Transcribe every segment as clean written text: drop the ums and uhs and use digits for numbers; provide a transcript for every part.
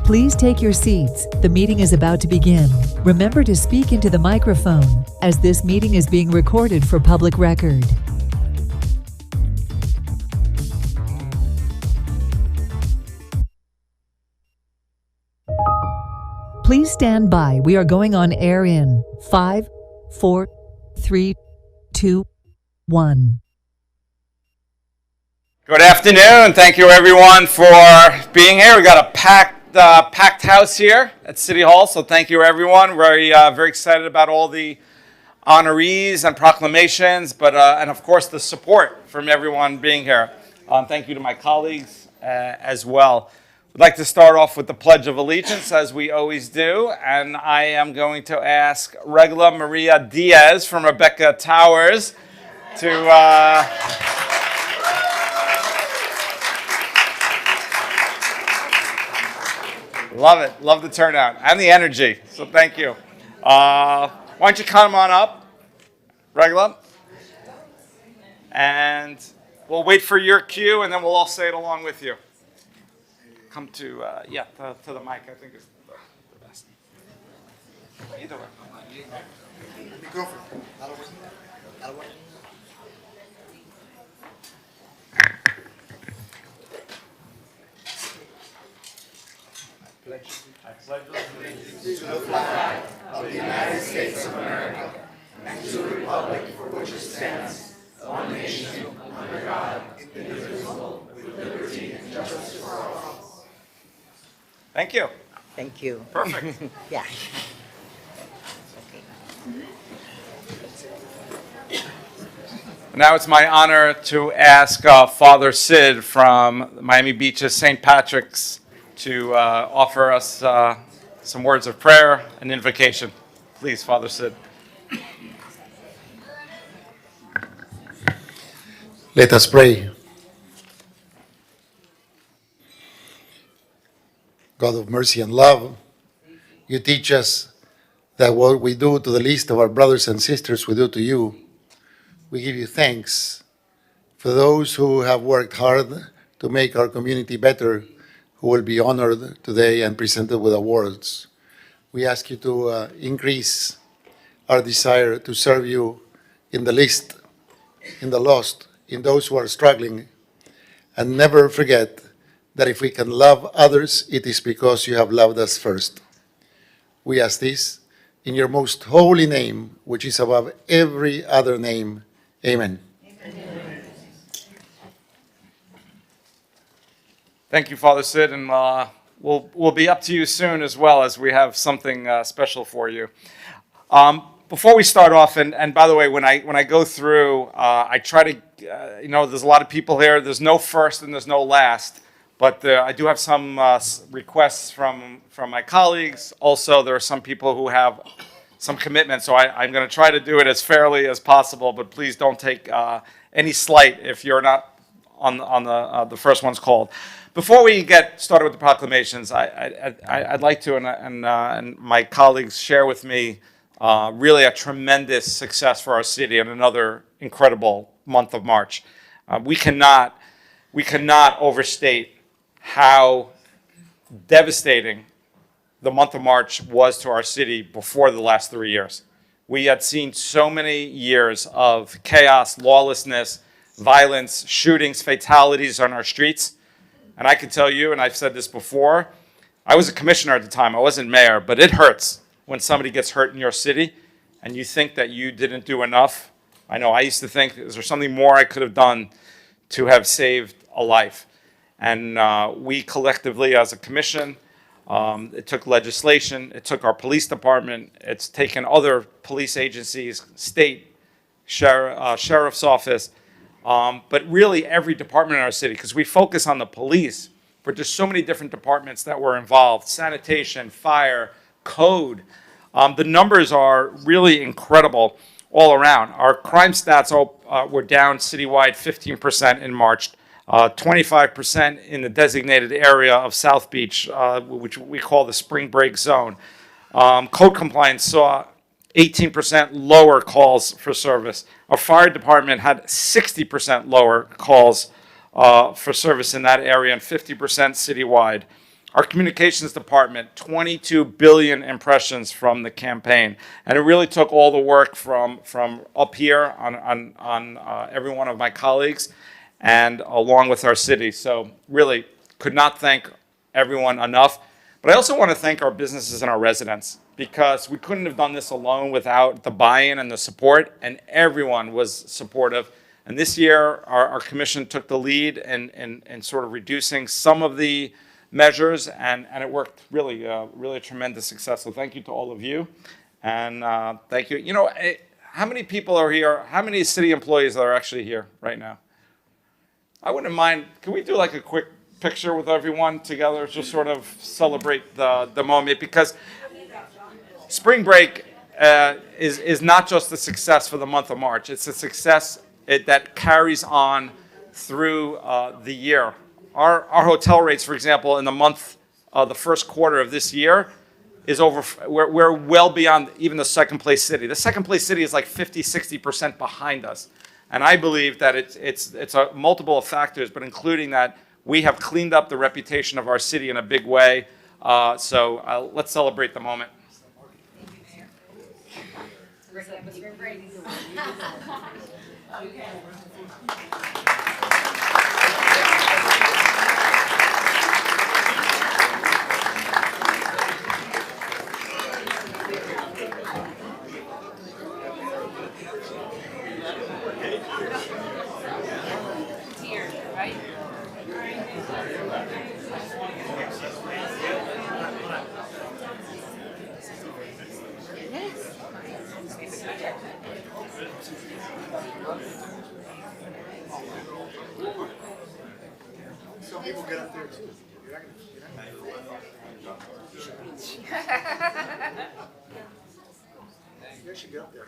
Please take your seats. The meeting is about to begin. Remember to speak into the microphone, as this meeting is being recorded for public record. Please stand by. We are going on air in 5, 4, 3, 2, 1. Good afternoon. Thank you, everyone, for being here. We got a packed house here at City Hall, so thank you, everyone. Very excited about all the honorees and proclamations, but and of course the support from everyone being here. Thank you to my colleagues as well. We'd like to start off with the Pledge of Allegiance, as we always do, and I am going to ask Regla Maria Diaz from Rebecca Towers to love it. Love the turnout and the energy. So thank you. Why don't you come on up, Regla? And we'll wait for your cue, and then we'll all say it along with you. Come to the mic. I think is the best. Either way. I pledge allegiance to the flag of the United States of America and to the republic for which it stands, one nation, under God, indivisible, with liberty and justice for all. Thank you. Thank you. Perfect. Yeah. Now it's my honor to ask Father Sid from Miami Beach's St. Patrick's to offer us some words of prayer and invocation. Please, Father Sid. Let us pray. God of mercy and love, you teach us that what we do to the least of our brothers and sisters, we do to you. We give you thanks for those who have worked hard to make our community better, who will be honored today and presented with awards. We ask you to increase our desire to serve you in the least, in the lost, in those who are struggling, and never forget that if we can love others, it is because you have loved us first. We ask this in your most holy name, which is above every other name. Amen. Amen. Thank you, Father Sid, and we'll be up to you soon as well, as we have something special for you. Before we start off, and by the way, when I go through, I try to, there's a lot of people here. There's no first and there's no last. But I do have some requests from my colleagues. Also, there are some people who have some commitments, so I'm going to try to do it as fairly as possible. But please don't take any slight if you're not on the first one's called. Before we get started with the proclamations, I'd like to and my colleagues share with me really a tremendous success for our city and another incredible month of March. We cannot overstate how devastating the month of March was to our city before the last 3 years. We had seen so many years of chaos, lawlessness, violence, shootings, fatalities on our streets. And I can tell you, and I've said this before, I was a commissioner at the time, I wasn't mayor, but it hurts when somebody gets hurt in your city and you think that you didn't do enough I know I used to think, is there something more I could have done to have saved a life? And we collectively, as a commission, it took legislation, it took our police department, it's taken other police agencies, state, sheriff's office, but really every department in our city, because we focus on the police, but there's so many different departments that were involved: sanitation, fire, code. The numbers are really incredible all around. Our crime stats were down citywide 15% in March, 25% in the designated area of South Beach, which we call the spring break zone. Code compliance saw 18% lower calls for service. Our fire department had 60% lower calls for service in that area and 50% citywide. Our communications department, 22 billion impressions from the campaign. And it really took all the work from up here on every one of my colleagues and along with our city. So really could not thank everyone enough. But I also want to thank our businesses and our residents, because we couldn't have done this alone without the buy-in and the support, and everyone was supportive. And this year, our commission took the lead in sort of reducing some of the measures, and it worked really a tremendous success. So thank you to all of you, and thank you. You know, how many people are here? How many city employees are actually here right now? I wouldn't mind, can we do like a quick picture with everyone together, just sort of celebrate the moment, because spring break is not just a success for the month of March, it's a success that carries on through the year. Our hotel rates, for example, in the month, the first quarter of this year, is we're well beyond even the second place city. The second place city is like 50-60% behind us. And I believe that it's a multiple of factors, but including that we have cleaned up the reputation of our city in a big way. So let's celebrate the moment. Some people get up there too. You should get up there.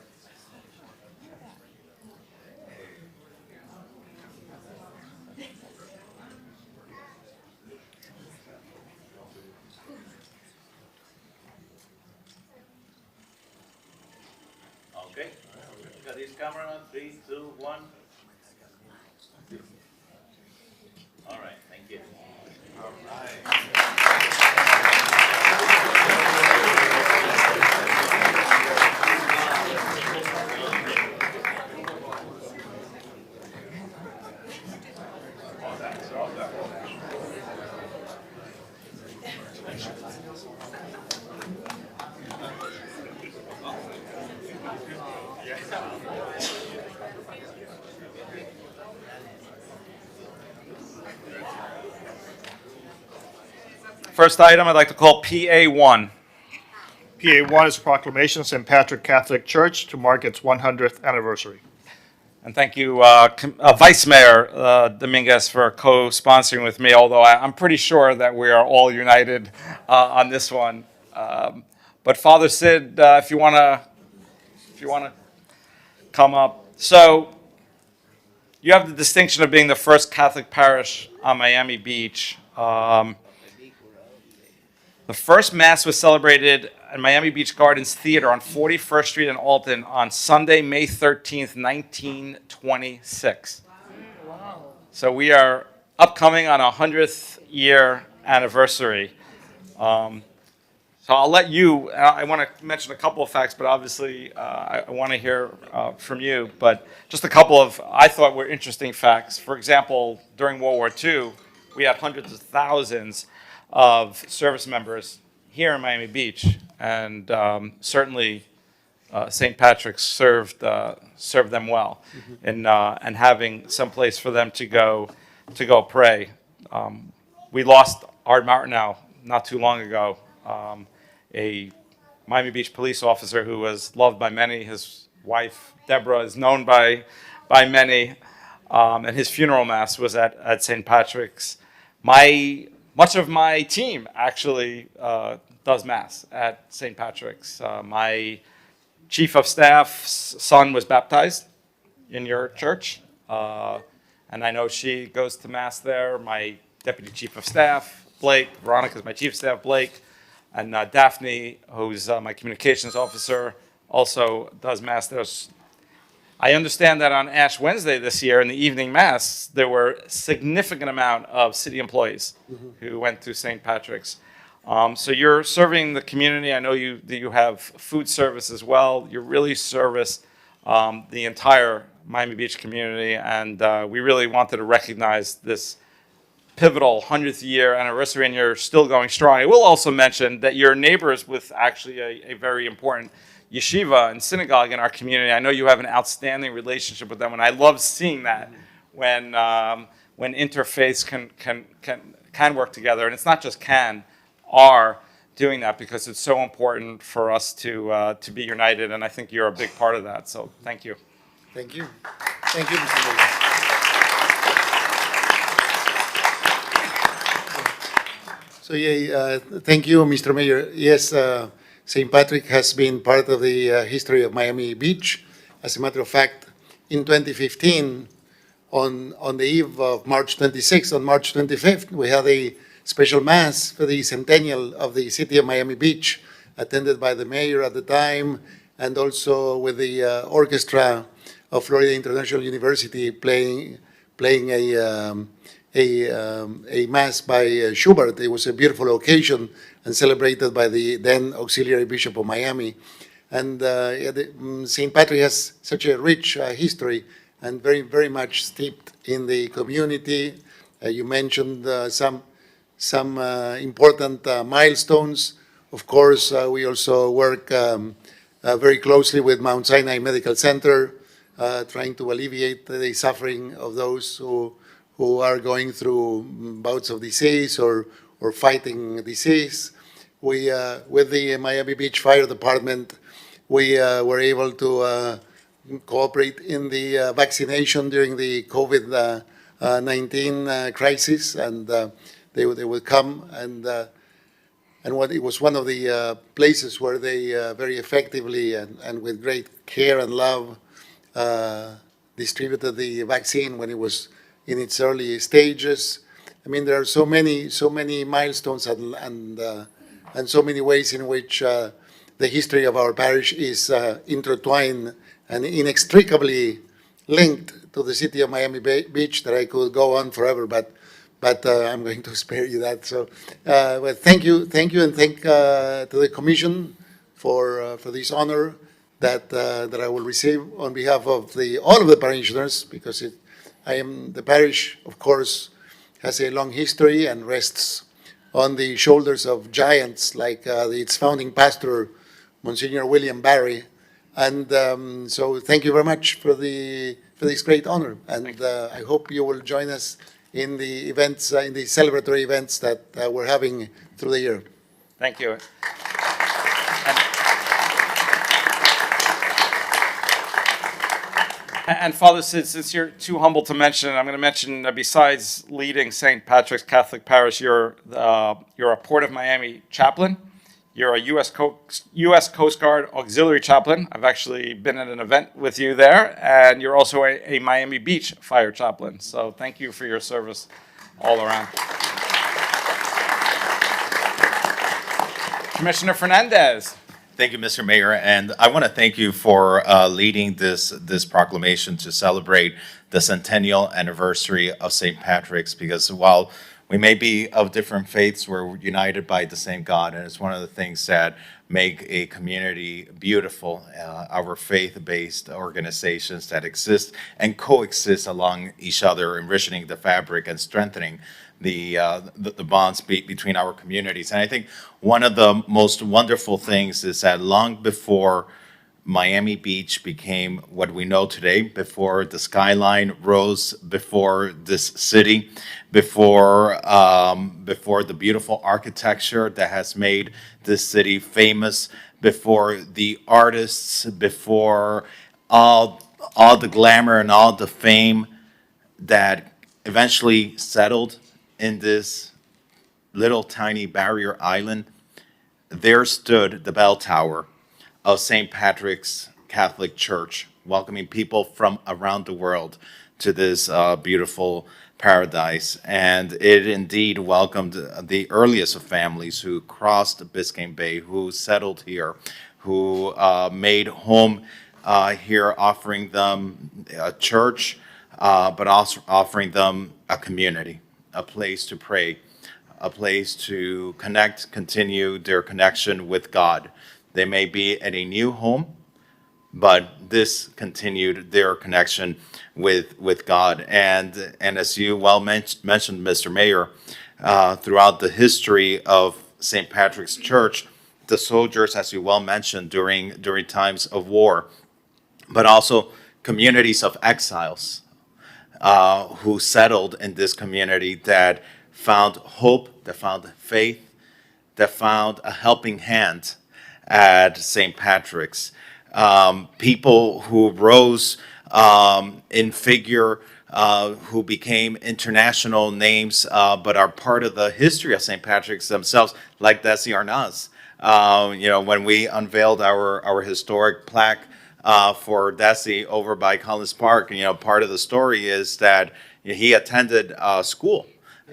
Okay, got this camera, 3, 2, 1. All right, thank you. All right. First item I'd like to call PA1. PA1 is a proclamation of St. Patrick Catholic Church to mark its 100th anniversary. And thank you, Vice Mayor Dominguez, for co-sponsoring with me, although I'm pretty sure that we are all united on this one. But Father Sid, if you want to come up. So you have the distinction of being the first Catholic parish on Miami Beach. The first Mass was celebrated at Miami Beach Gardens Theater on 41st Street in Alton on Sunday, May 13th, 1926. Wow. So we are upcoming on our 100th year anniversary. So I'll let you, I want to mention a couple of facts, but obviously I want to hear from you. But just a couple of, I thought were interesting facts. For example, during World War II, we had hundreds of thousands of service members here in Miami Beach, and certainly St. Patrick's served them well, and having some place for them to go pray. We lost Art Martineau not too long ago, a Miami Beach police officer who was loved by many. His wife Deborah is known by many, and his funeral mass was at St. Patrick's. Much of my team actually does mass at St. Patrick's. My chief of staff's son was baptized in your church, and I know she goes to mass there. My deputy chief of staff, Blake, Veronica's my chief of staff, Blake, and Daphne, who's my communications officer, also does mass there. I understand that on Ash Wednesday this year in the evening mass, there were a significant amount of city employees who went to St. Patrick's. So you're serving the community. I know you have food service as well. You really service the entire Miami Beach community, and we really wanted to recognize this pivotal 100th year anniversary, and you're still going strong. I will also mention that you're neighbors with actually a very important yeshiva and synagogue in our community. I know you have an outstanding relationship with them, and I love seeing that when interfaiths can work together. And it's not just are doing that, because it's so important for us to be united, and I think you're a big part of that. So thank you. Thank you. Thank you, Mr. Mayor. So thank you, Mr. Mayor. Yes, St. Patrick has been part of the history of Miami Beach. As a matter of fact, in 2015, on the eve of March 26th, on March 25th, we had a special mass for the centennial of the city of Miami Beach, attended by the mayor at the time, and also with the orchestra of Florida International University playing a mass by Schubert. It was a beautiful occasion and celebrated by the then Auxiliary Bishop of Miami. And St. Patrick has such a rich history and very, very much steeped in the community. You mentioned some important milestones. Of course, we also work very closely with Mount Sinai Medical Center, trying to alleviate the suffering of those who are going through bouts of disease or fighting disease. We, with the Miami Beach Fire Department, we were able to cooperate in the vaccination during the COVID-19 crisis, and they would come, and it was one of the places where they very effectively and with great care and love distributed the vaccine when it was in its early stages. I mean, there are so many milestones and so many ways in which the history of our parish is intertwined and inextricably linked to the city of Miami Beach, that I could go on forever, but I'm going to spare you that. So, well, thank you, and thank to the Commission for this honor that I will receive on behalf of all of the parishioners, because the parish, of course, has a long history and rests on the shoulders of giants like its founding pastor, Monsignor William Barry. And so thank you very much for this great honor. And I hope you will join us in the events, in the celebratory events that we're having through the year. Thank you. And Father Sid, since you're too humble to mention, I'm going to mention, besides leading St. Patrick's Catholic Parish, you're a Port of Miami chaplain. You're a U.S. Coast Guard auxiliary chaplain. I've actually been at an event with you there. And you're also a Miami Beach fire chaplain. So thank you for your service all around. Commissioner Fernandez. Thank you, Mr. Mayor, and I want to thank you for leading this proclamation to celebrate the centennial anniversary of St. Patrick's, because while we may be of different faiths, we're united by the same God, and it's one of the things that make a community beautiful, our faith-based organizations that exist and coexist along each other, enriching the fabric and strengthening the bonds between our communities. And I think one of the most wonderful things is that long before Miami Beach became what we know today, before the skyline rose before this city, before the beautiful architecture that has made this city famous, before the artists, before all the glamour and all the fame that eventually settled in this little tiny barrier island. There stood the bell tower of St. Patrick's Catholic Church, welcoming people from around the world to this beautiful paradise. And it indeed welcomed the earliest of families who crossed Biscayne Bay, who settled here, who made home here, offering them a church, but also offering them a community, a place to pray, a place to connect, continue their connection with God. They may be at a new home, but this continued their connection with God. And as you well mentioned, Mr. Mayor, throughout the history of St. Patrick's Church, the soldiers, as you well mentioned, during times of war, but also communities of exiles who settled in this community, that found hope, that found faith, that found a helping hand at St. Patrick's. People who rose in figure, who became international names, but are part of the history of St. Patrick's themselves, like Desi Arnaz. When we unveiled our historic plaque for Desi over by Collins Park, part of the story is that he attended school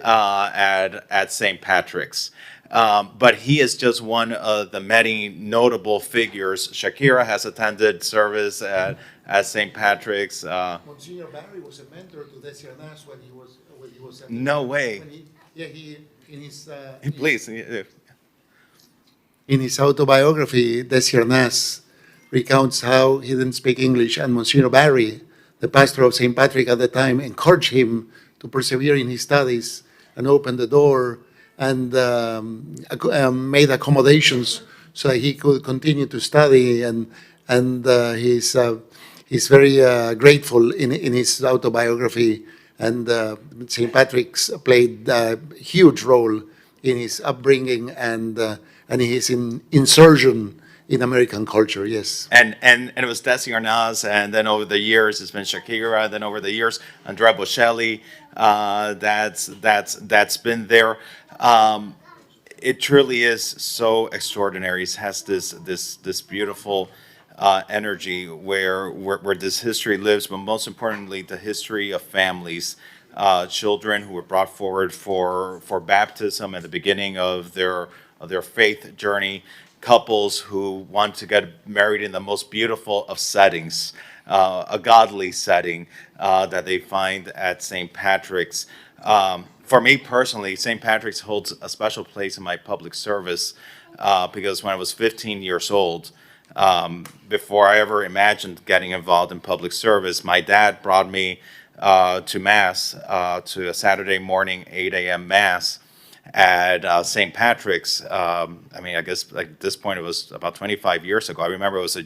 at St. Patrick's. But he is just one of the many notable figures. Shakira has attended service at St. Patrick's. Monsignor Barry was a mentor to Desi Arnaz when he was. No way. Please. In his autobiography, Desi Arnaz recounts how he didn't speak English, and Monsignor Barry, the pastor of St. Patrick at the time, encouraged him to persevere in his studies and opened the door and made accommodations so that he could continue to study. And he's very grateful in his autobiography. And St. Patrick's played a huge role in his upbringing and his insertion in American culture, yes. And it was Desi Arnaz, and then over the years it's been Shakira, then over the years Andrea Bocelli, that's been there. It truly is so extraordinary. It has this beautiful energy where this history lives, but most importantly, the history of families, children who were brought forward for baptism at the beginning of their faith journey, couples who want to get married in the most beautiful of settings, a godly setting that they find at St. Patrick's. For me personally, St. Patrick's holds a special place in my public service because when I was 15 years old, before I ever imagined getting involved in public service, my dad brought me to Mass, to a Saturday morning 8 a.m. Mass at St. Patrick's. I guess like at this point it was about 25 years ago. I remember it was a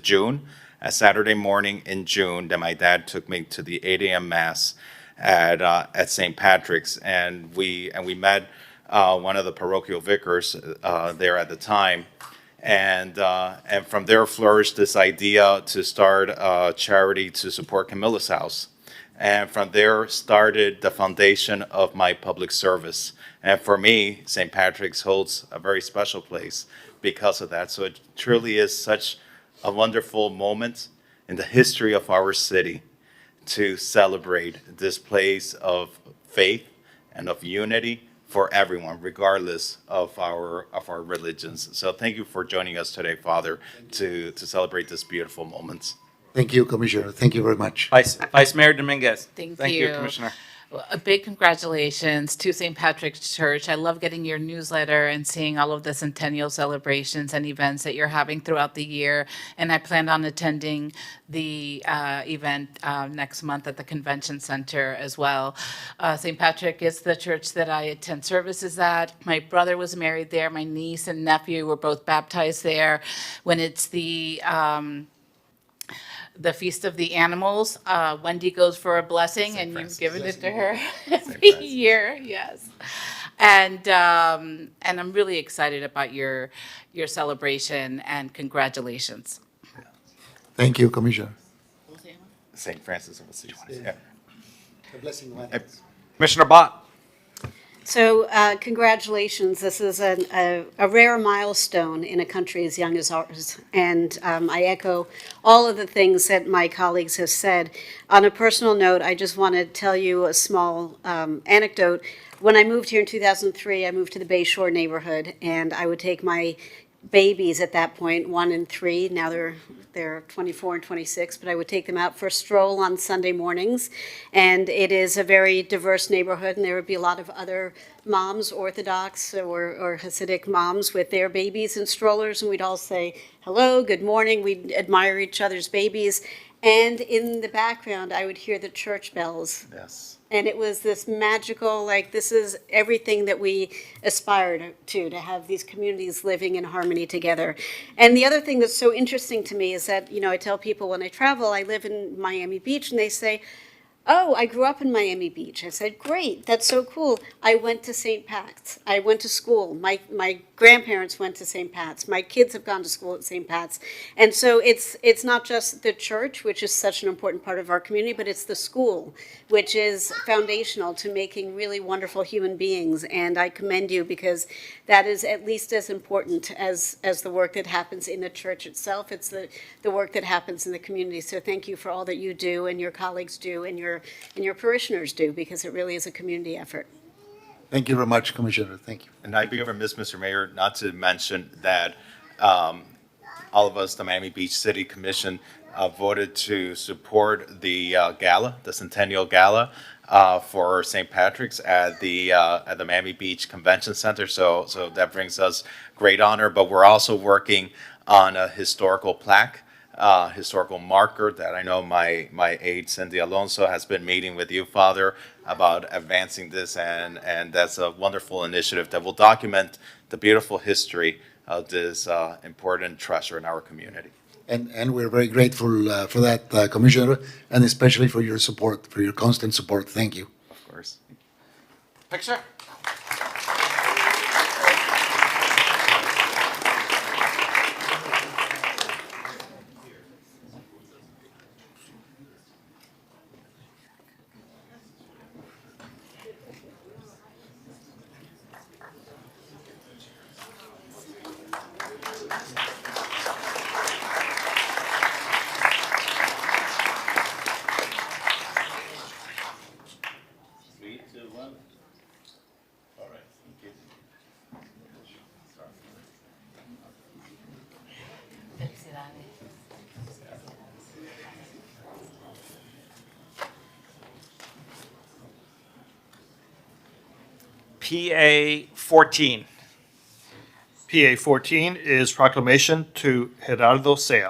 Saturday morning in June, that my dad took me to the 8 a.m. Mass at St. Patrick's, and we met one of the parochial vicars there at the time, and from there flourished this idea to start a charity to support Camilla's House. And from there started the foundation of my public service. And for me, St. Patrick's holds a very special place because of that. So it truly is such a wonderful moment in the history of our city to celebrate this place of faith and of unity for everyone, regardless of our religions. So thank you for joining us today, Father, to celebrate this beautiful moment. Thank you, Commissioner. Thank you very much. Vice Mayor Dominguez. Thank you, you. Commissioner. Well, a big congratulations to St. Patrick's Church. I love getting your newsletter and seeing all of the centennial celebrations and events that you're having throughout the year. And I plan on attending the event next month at the Convention Center as well. St. Patrick is the church that I attend services at. My brother was married there. My niece and nephew were both baptized there. When it's the the Feast of the Animals. Wendy goes for a blessing, St. and you've Francis. given it to her every Francis. year. Yes, and I'm really excited about your celebration, and congratulations. Thank you, Commissioner. St. Francis of Assisi. Yeah. A blessing, Commissioner Bott. So congratulations. This is a rare milestone in a country as young as ours. And I echo all of the things that my colleagues have said. On a personal note, I just want to tell you a small anecdote. When I moved here in 2003, I moved to the Bayshore neighborhood, and I would take my babies at that point, 1 and 3. Now they're 24 and 26, but I would take them out for a stroll on Sunday mornings. And it is a very diverse neighborhood, and there would be a lot of other moms, Orthodox or Hasidic moms with their babies in strollers, and we'd all say, hello, good morning. We'd admire each other's babies. And in the background, I would hear the church bells. Yes. And it was this magical, like, this is everything that we aspire to have these communities living in harmony together. And the other thing that's so interesting to me is that, I tell people when I travel, I live in Miami Beach, and they say, oh, I grew up in Miami Beach. I said, great, that's so cool. I went to St. Pat's. I went to school. My grandparents went to St. Pat's. My kids have gone to school at St. Pat's. And so it's not just the church, which is such an important part of our community, but it's the school, which is foundational to making really wonderful human beings. And I commend you because that is at least as important as the work that happens in the church itself. It's the work that happens in the community. So thank you for all that you do and your colleagues do and your parishioners do, because it really is a community effort. Thank you very much, Commissioner. Thank you. And I'd be remiss, Mr. Mayor, not to mention that all of us, the Miami Beach City Commission, voted to support the gala, the Centennial Gala for St. Patrick's at the Miami Beach Convention Center. So that brings us great honor. But we're also working on a historical plaque, historical marker that I know my aide Cindy Alonso has been meeting with you, Father, about advancing this, and that's a wonderful initiative that will document the beautiful history of this important treasure in our community. And we're very grateful for that, Commissioner, and especially for your support, for your constant support. Thank you. Of course. Picture. PA 14. PA 14 is proclamation to Gerardo Sea.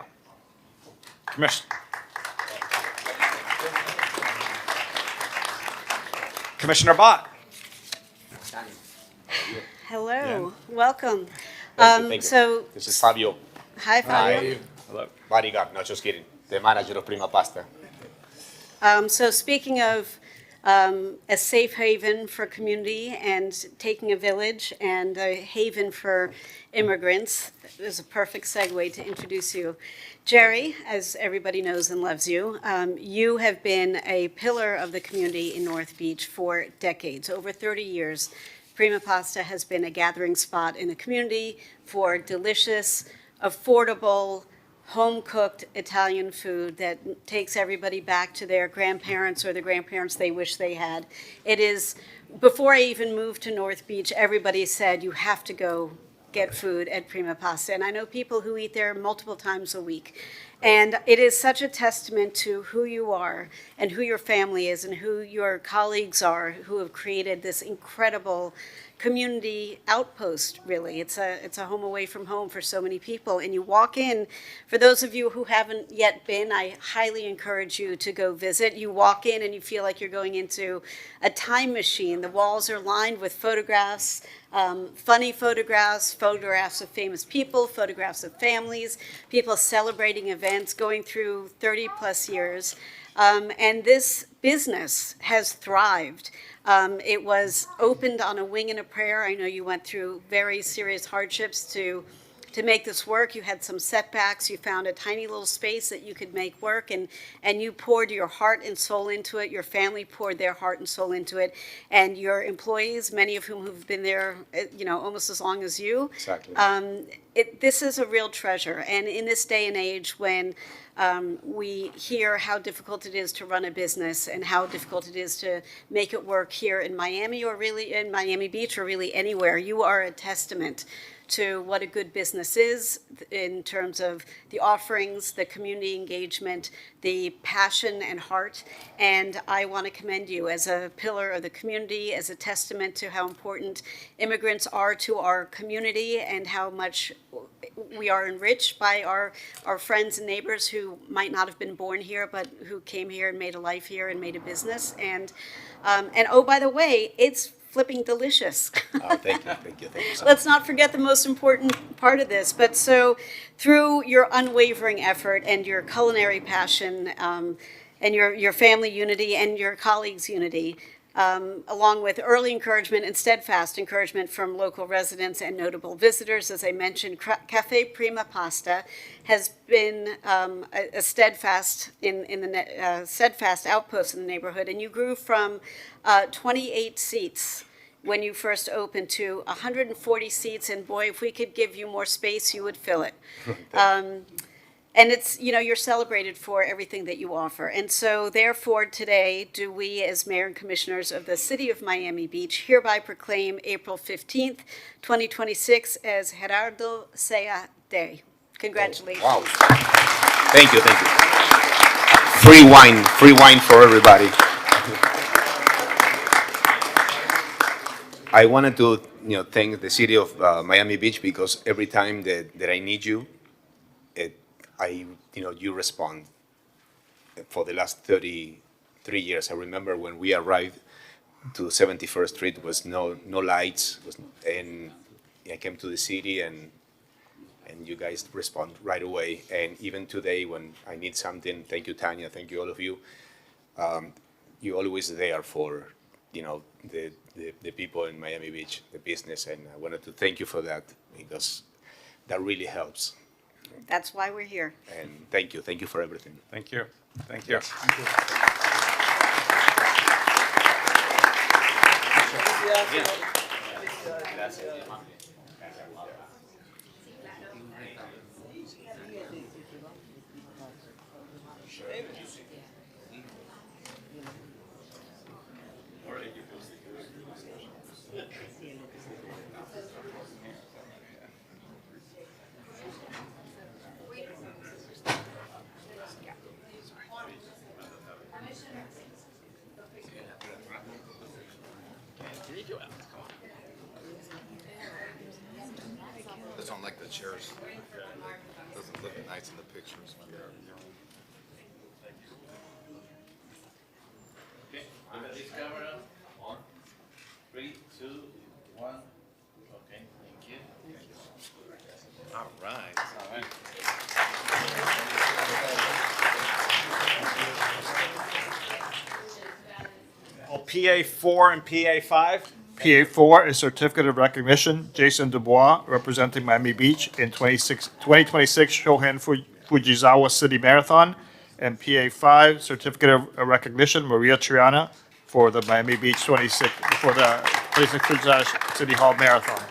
Commissioner Bott. Hello, welcome. Thank you. So, This is Fabio hi, Fabio. Bodyguard, no, just kidding, the manager of Prima Pasta. So speaking of a safe haven for community and taking a village and a haven for immigrants, is a perfect segue to introduce you. Jerry, as everybody knows and loves you, you have been a pillar of the community in North Beach for decades, over 30 years. Prima Pasta has been a gathering spot in the community for delicious, affordable, home-cooked Italian food that takes everybody back to their grandparents or the grandparents they wish they had. It is, before I even moved to North Beach, everybody said you have to go get food at Prima Pasta. And I know people who eat there multiple times a week. And it is such a testament to who you are and who your family is and who your colleagues are who have created this incredible community outpost, really. It's a home away from home for so many people. And you walk in, for those of you who haven't yet been, I highly encourage you to go visit. You walk in and you feel like you're going into a time machine. The walls are lined with photographs funny photographs, photographs of famous people, photographs of families, people celebrating events, going through 30-plus years. And this business has thrived. It was opened on a wing and a prayer. I know you went through very serious hardships to make this work. You had some setbacks. You found a tiny little space that you could make work, and you poured your heart and soul into it. Your family poured their heart and soul into it, and your employees, many of whom have been there, almost as long as you. Exactly. This is a real treasure, and in this day and age when we hear how difficult it is to run a business and how difficult it is to make it work here in Miami, or really in Miami Beach, or really anywhere, you are a testament to what a good business is in terms of the offerings, the community engagement, the passion and heart. And I want to commend you as a pillar of the community, as a testament to how important immigrants are to our community and how much we are enriched by our friends and neighbors who might not have been born here, but who came here and made a life here and made a business. And oh, by the way, it's flipping delicious. Oh, thank you so much. Let's not forget the most important part of this. But so through your unwavering effort and your culinary passion and your family unity and your colleagues' unity, along with early encouragement and steadfast encouragement from local residents and notable visitors, as I mentioned, Cafe Prima Pasta has been a steadfast steadfast outpost in the neighborhood, and you grew from 28 seats when you first opened to 140 seats, and boy, if we could give you more space, you would fill it. And it's, you're celebrated for everything that you offer. And so therefore today, do we as mayor and commissioners of the city of Miami Beach hereby proclaim April 15th, 2026 as Gerardo Sea Day. Congratulations. Wow. Thank you. Free wine for everybody. I wanted to, thank the city of Miami Beach, because every time that I need you, you respond. For the last 33 years, I remember when we arrived to 71st Street, was no lights, and I came to the city, and you guys respond right away. And even today, when I need something, thank you, Tanya, thank you, all of you. You're always there for, the people in Miami Beach, the business, and I wanted to thank you for that, because that really helps. That's why we're here. And thank you for everything. Thank you. Thank you. This don't like the chairs. Doesn't look nice in the pictures. Everybody's camera on. 3, 2, 1. Okay, thank you. All right. PA4 and PA5. PA4 is Certificate of Recognition, Jason Dubois, representing Miami Beach in 2026 Shohan Fujisawa City Marathon. And PA5, Certificate of Recognition, Maria Triana, for the Miami Beach 26 Fujisawa City Hall Marathon.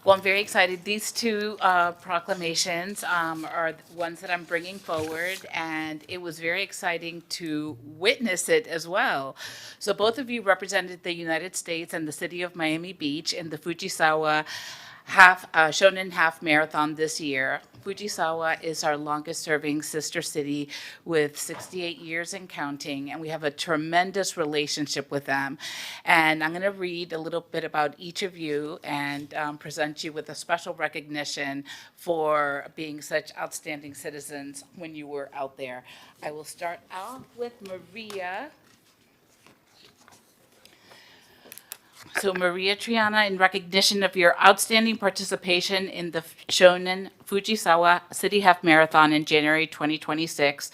Well, I'm very excited. These two proclamations are the ones that I'm bringing forward, and it was very exciting to witness it as well. So both of you represented the United States and the city of Miami Beach in the Fujisawa Shonen Half Marathon this year. Fujisawa is our longest-serving sister city with 68 years and counting, and we have a tremendous relationship with them. And I'm going to read a little bit about each of you and present you with a special recognition for being such outstanding citizens when you were out there. I will start out with Maria. So Maria Triana, in recognition of your outstanding participation in the Shonen Fujisawa City Half Marathon in January 2026,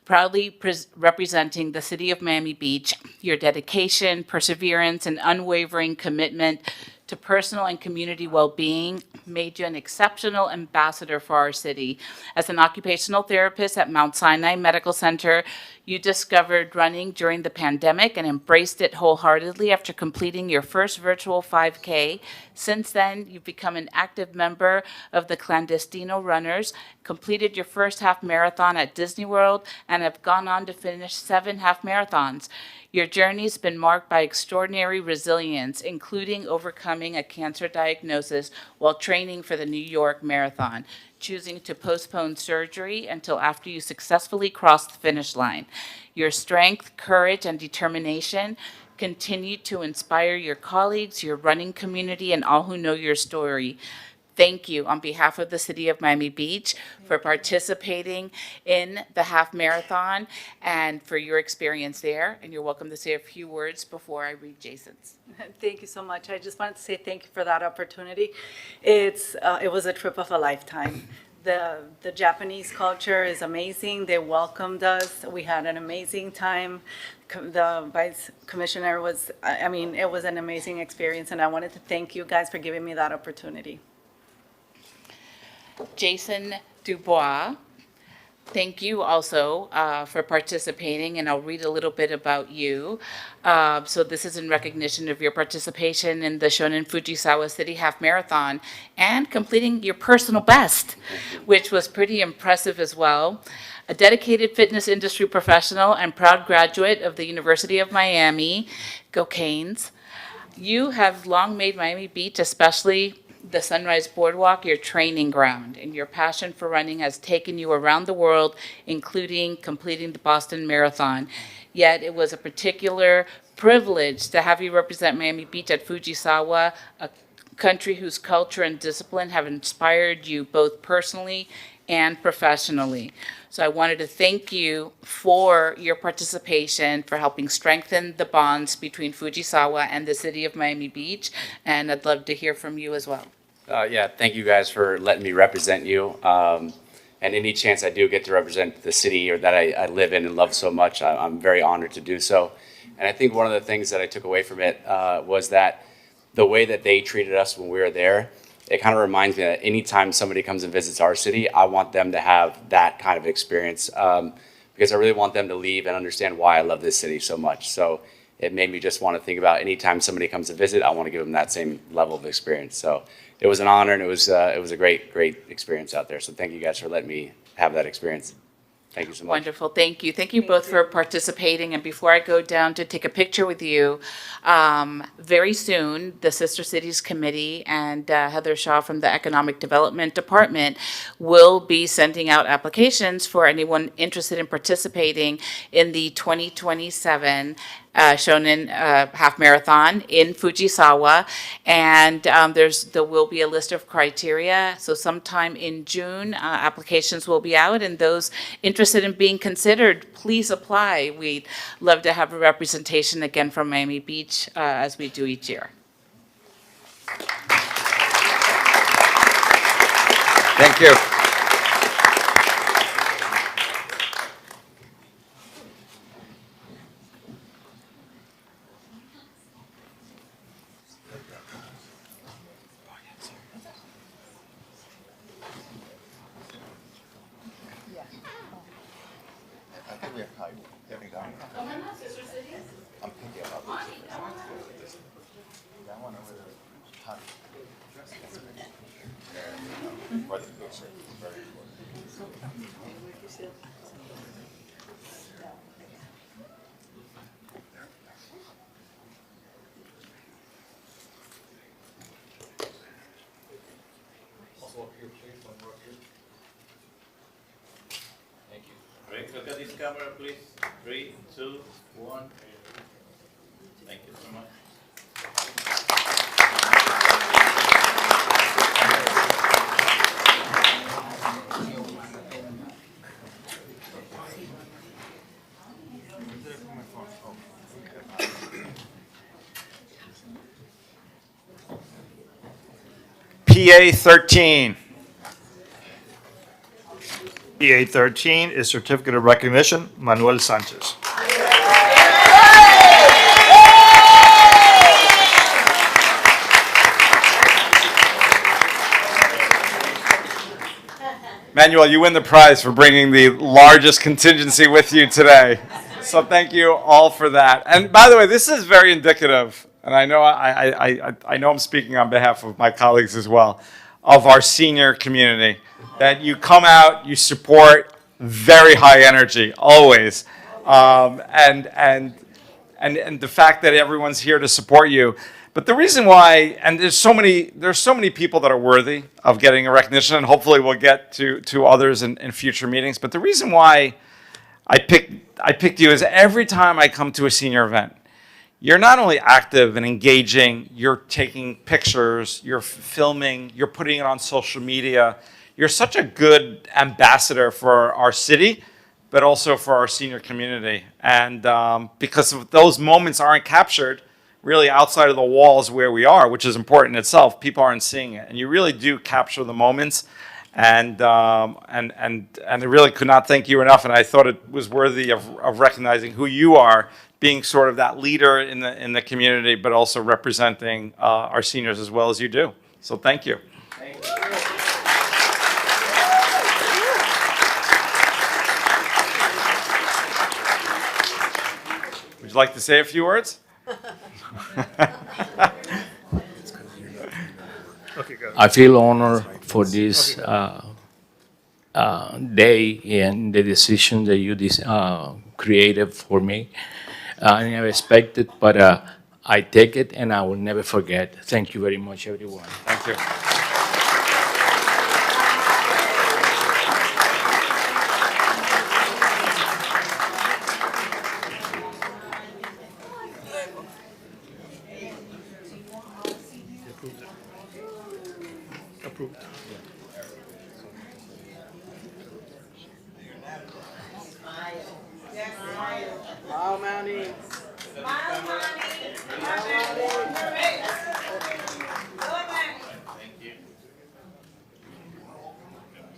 proudly representing the city of Miami Beach, your dedication, perseverance, and unwavering commitment to personal and community well-being made you an exceptional ambassador for our city. As an occupational therapist at Mount Sinai Medical Center, you discovered running during the pandemic and embraced it wholeheartedly after completing your first virtual 5K. Since then, you've become an active member of the Clandestino Runners, completed your first half marathon at Disney World, and have gone on to finish 7 half marathons. Your journey's been marked by extraordinary resilience, including overcoming a cancer diagnosis while training for the New York Marathon, choosing to postpone surgery until after you successfully crossed the finish line. Your strength, courage, and determination continue to inspire your colleagues, your running community, and all who know your story. Thank you on behalf of the city of Miami Beach for participating in the half marathon and for your experience there. And you're welcome to say a few words before I read Jason's. Thank you so much. I just wanted to say thank you for that opportunity. It was a trip of a lifetime. The Japanese culture is amazing. They welcomed us. We had an amazing time. The vice commissioner was, it was an amazing experience, and I wanted to thank you guys for giving me that opportunity. Jason Dubois, thank you also for participating, and I'll read a little bit about you. So this is in recognition of your participation in the Shonen Fujisawa City Half Marathon and completing your personal best, which was pretty impressive as well. A dedicated fitness industry professional and proud graduate of the University of Miami, go Canes. You have long made Miami Beach, especially the Sunrise Boardwalk, your training ground, and your passion for running has taken you around the world, including completing the Boston Marathon. Yet it was a particular privilege to have you represent Miami Beach at Fujisawa, a country whose culture and discipline have inspired you both personally and professionally. So I wanted to thank you for your participation, for helping strengthen the bonds between Fujisawa and the city of Miami Beach, and I'd love to hear from you as well. Yeah, thank you guys for letting me represent you. And any chance I do get to represent the city or that I live in and love so much, I'm very honored to do so. And I think one of the things that I took away from it was that the way that they treated us when we were there, it kind of reminds me that anytime somebody comes and visits our city, I want them to have that kind of experience because I really want them to leave and understand why I love this city so much. So it made me just want to think about anytime somebody comes to visit, I want to give them that same level of experience. So it was an honor, and it was a great experience out there. So thank you guys for letting me have that experience. Thank you so much. Wonderful, thank you. Thank you both for participating. And before I go down to take a picture with you, very soon, the Sister Cities Committee and Heather Shaw from the Economic Development Department will be sending out applications for anyone interested in participating in the 2027 Shonen Half Marathon in Fujisawa, and there will be a list of criteria. So sometime in June, applications will be out, and those interested in being considered, please apply. We'd love to have a representation again from Miami Beach as we do each year. Thank you. Look at this camera, please. 3, 2, 1. Thank you so much. PA 13. PA 13 is Certificate of Recognition, Manuel Sanchez. Manuel, you win the prize for bringing the largest contingency with you today. So thank you all for that. And by the way, this is very indicative, and I know I know I'm speaking on behalf of my colleagues as well, of our senior community. That you come out, you support, very high energy, always. And the fact that everyone's here to support you. But the reason why, and there's so many people that are worthy of getting a recognition, and hopefully we'll get to others in future meetings. But the reason why I picked you is every time I come to a senior event, you're not only active and engaging, you're taking pictures, you're filming, you're putting it on social media. You're such a good ambassador for our city, but also for our senior community. And because of those moments aren't captured really outside of the walls where we are, which is important in itself, people aren't seeing it. And you really do capture the moments. And I really could not thank you enough. And I thought it was worthy of recognizing who you are, being sort of that leader in the community, but also representing our seniors as well as you do. So thank you. Thank you. Would you like to say a few words? Okay, go. I feel honored for this day and the decision that you created for me. I never expected, but I take it and I will never forget. Thank you very much, everyone. Thank you. Approved.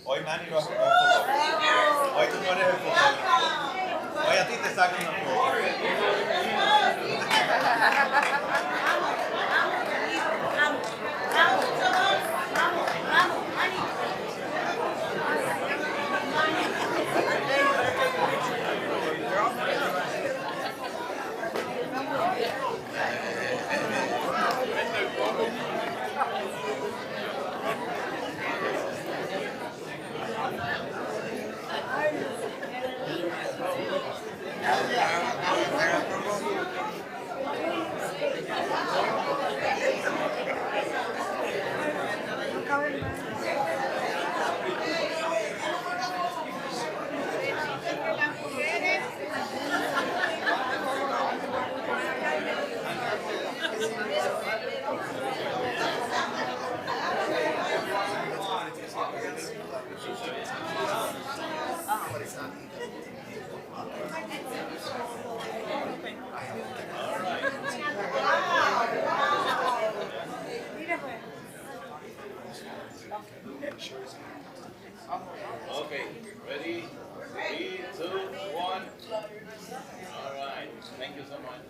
Hoy Manny lo hace con fotógrafo. Hoy tú no eres el fotógrafo. Hoy a ti te sacan una foto. Okay, ready? 3, 2, 1. All right. Thank you so much.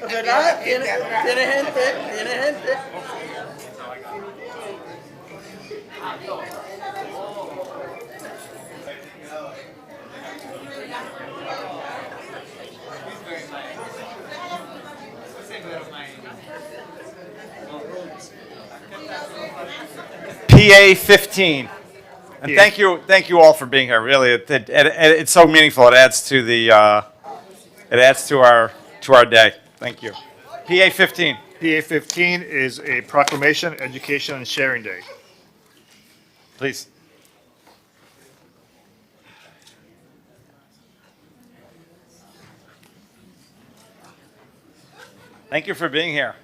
¿Verdad? Tiene gente, tiene gente. PA 15. And thank you all for being here. Really, it's so meaningful. It adds to the, it adds to our day. Thank you. PA 15. PA 15 is a proclamation, Education and Sharing Day. Please. Thank you for being here.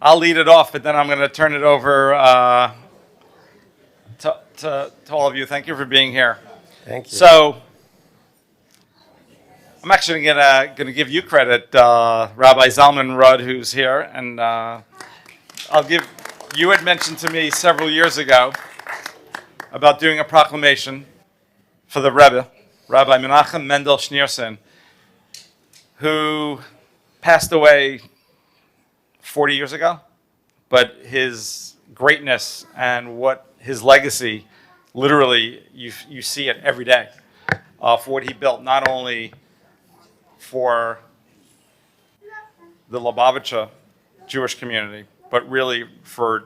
I'll lead it off, but then I'm going to turn it over to all of you. Thank you for being here. Thank you. So I'm actually going to give you credit, Rabbi Zalman Rudd, who's here, and I'll give. You had mentioned to me several years ago about doing a proclamation for the Rebbe, Rabbi Menachem Mendel Schneerson, who passed away 40 years ago, but his greatness and what his legacy, literally, you see it every day for what he built, not only for the Lubavitcher Jewish community, but really for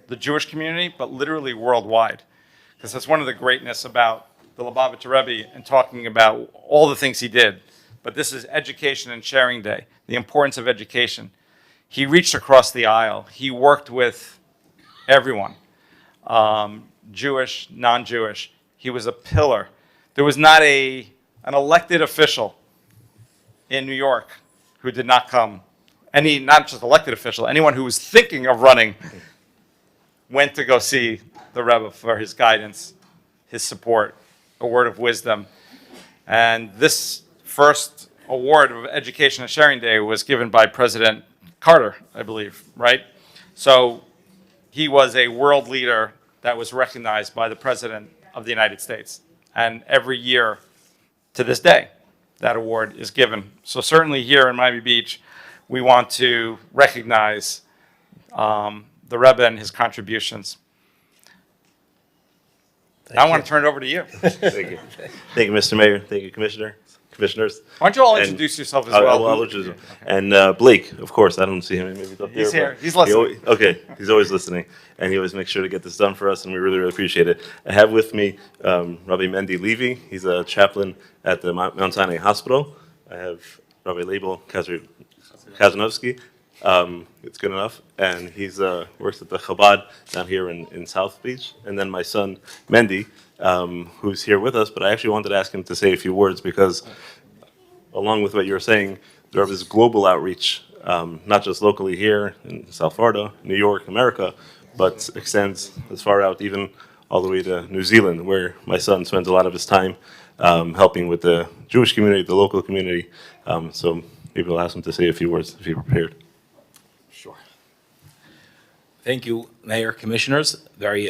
the Jewish community, but literally worldwide. Because that's one of the greatness about the Lubavitcher Rebbe and talking about all the things he did. But this is Education and Sharing Day, the importance of education. He reached across the aisle. He worked with everyone, Jewish, non-Jewish. He was a pillar. There was not an elected official in New York who did not come. Not just elected official, anyone who was thinking of running went to go see the Rebbe for his guidance, his support, a word of wisdom. And this first award of Education and Sharing Day was given by President Carter, I believe, right? So he was a world leader that was recognized by the President of the United States. And every year to this day, that award is given. So certainly here in Miami Beach, we want to recognize the Rebbe and his contributions. I want to turn it over to you. Thank you. Thank you, Mr. Mayor. Thank you, Commissioners. Why don't you all introduce yourself as well? I'll introduce him. And Blake, of course, I don't see him. Maybe he's up He's there, here. He's listening. He's always listening. And he always makes sure to get this done for us, and we really, really appreciate it. I have with me Rabbi Mendy Levy. He's a chaplain at the Mount Sinai Hospital. I have Rabbi Label Kazanovsky. It's good enough. And he's works at the Chabad down here in South Beach. And then my son, Mendy, who's here with us. But I actually wanted to ask him to say a few words because along with what you were saying, there is global outreach, not just locally here in South Florida, New York, America, but extends as far out even all the way to New Zealand, where my son spends a lot of his time helping with the Jewish community, the local community. So maybe I'll ask him to say a few words if you're prepared. Sure. Thank you, Mayor, Commissioners. Very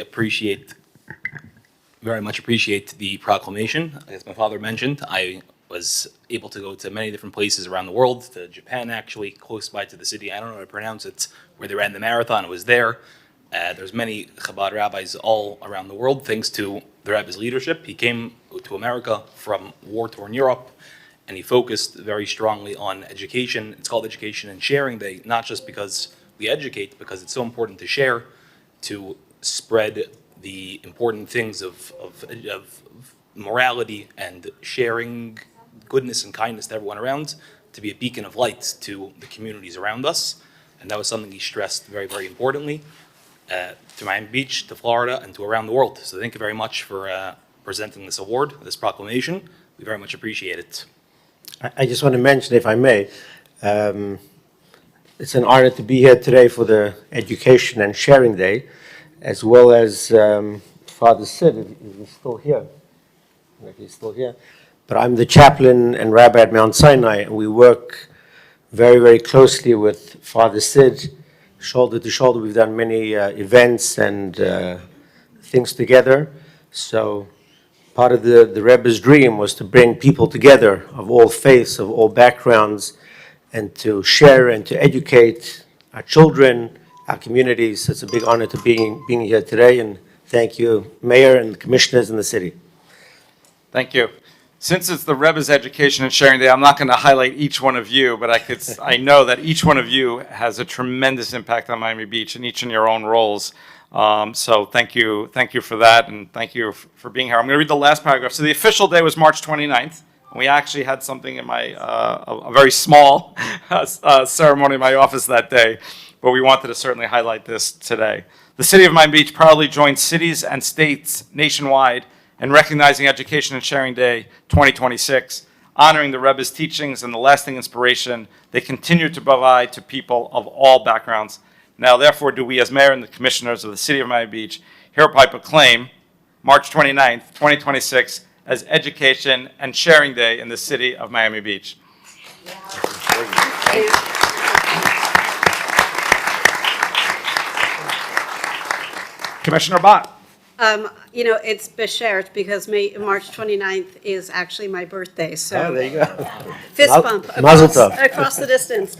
much appreciate the proclamation. As my father mentioned, I was able to go to many different places around the world, to Japan actually, close by to the city, I don't know how to pronounce it, where they ran the marathon. I was there. There's many Chabad rabbis all around the world, thanks to the Rebbe's leadership. He came to America from war-torn Europe, and he focused very strongly on education. It's called Education and Sharing Day, not just because we educate, because it's so important to share, to spread the important things of morality and sharing goodness and kindness to everyone around, to be a beacon of light to the communities around us. And that was something he stressed very, very importantly to Miami Beach, to Florida, and to around the world. So thank you very much for presenting this award, this proclamation. We very much appreciate it. I just want to mention, if I may, it's an honor to be here today for the Education and Sharing Day, as well as Father Sid, if he's still here. If he's still here. But I'm the chaplain and rabbi at Mount Sinai, and we work very, very closely with Father Sid, shoulder to shoulder. We've done many events and things together. So part of the Rebbe's dream was to bring people together of all faiths, of all backgrounds, and to share and to educate our children, our communities. It's a big honor to being here today, and thank you, Mayor and the commissioners in the city. Thank you. Since it's the Rebbe's Education and Sharing Day, I'm not going to highlight each one of you, but I know that each one of you has a tremendous impact on Miami Beach, and each in your own roles. So thank you for that, and thank you for being here. I'm going to read the last paragraph. So the official day was March 29th. And we actually had something in my a very small ceremony in my office that day, but we wanted to certainly highlight this today. The city of Miami Beach proudly joins cities and states nationwide in recognizing Education and Sharing Day 2026, honoring the Rebbe's teachings and the lasting inspiration they continue to provide to people of all backgrounds. Now, therefore, do we as mayor and the commissioners of the city of Miami Beach hereby proclaim March 29th, 2026 as Education and Sharing Day in the city of Miami Beach. Commissioner Bott. You know, it's Beshert because March 29th is actually my birthday, so. Oh, there you go. Fist bump Mazel tov. across the distance.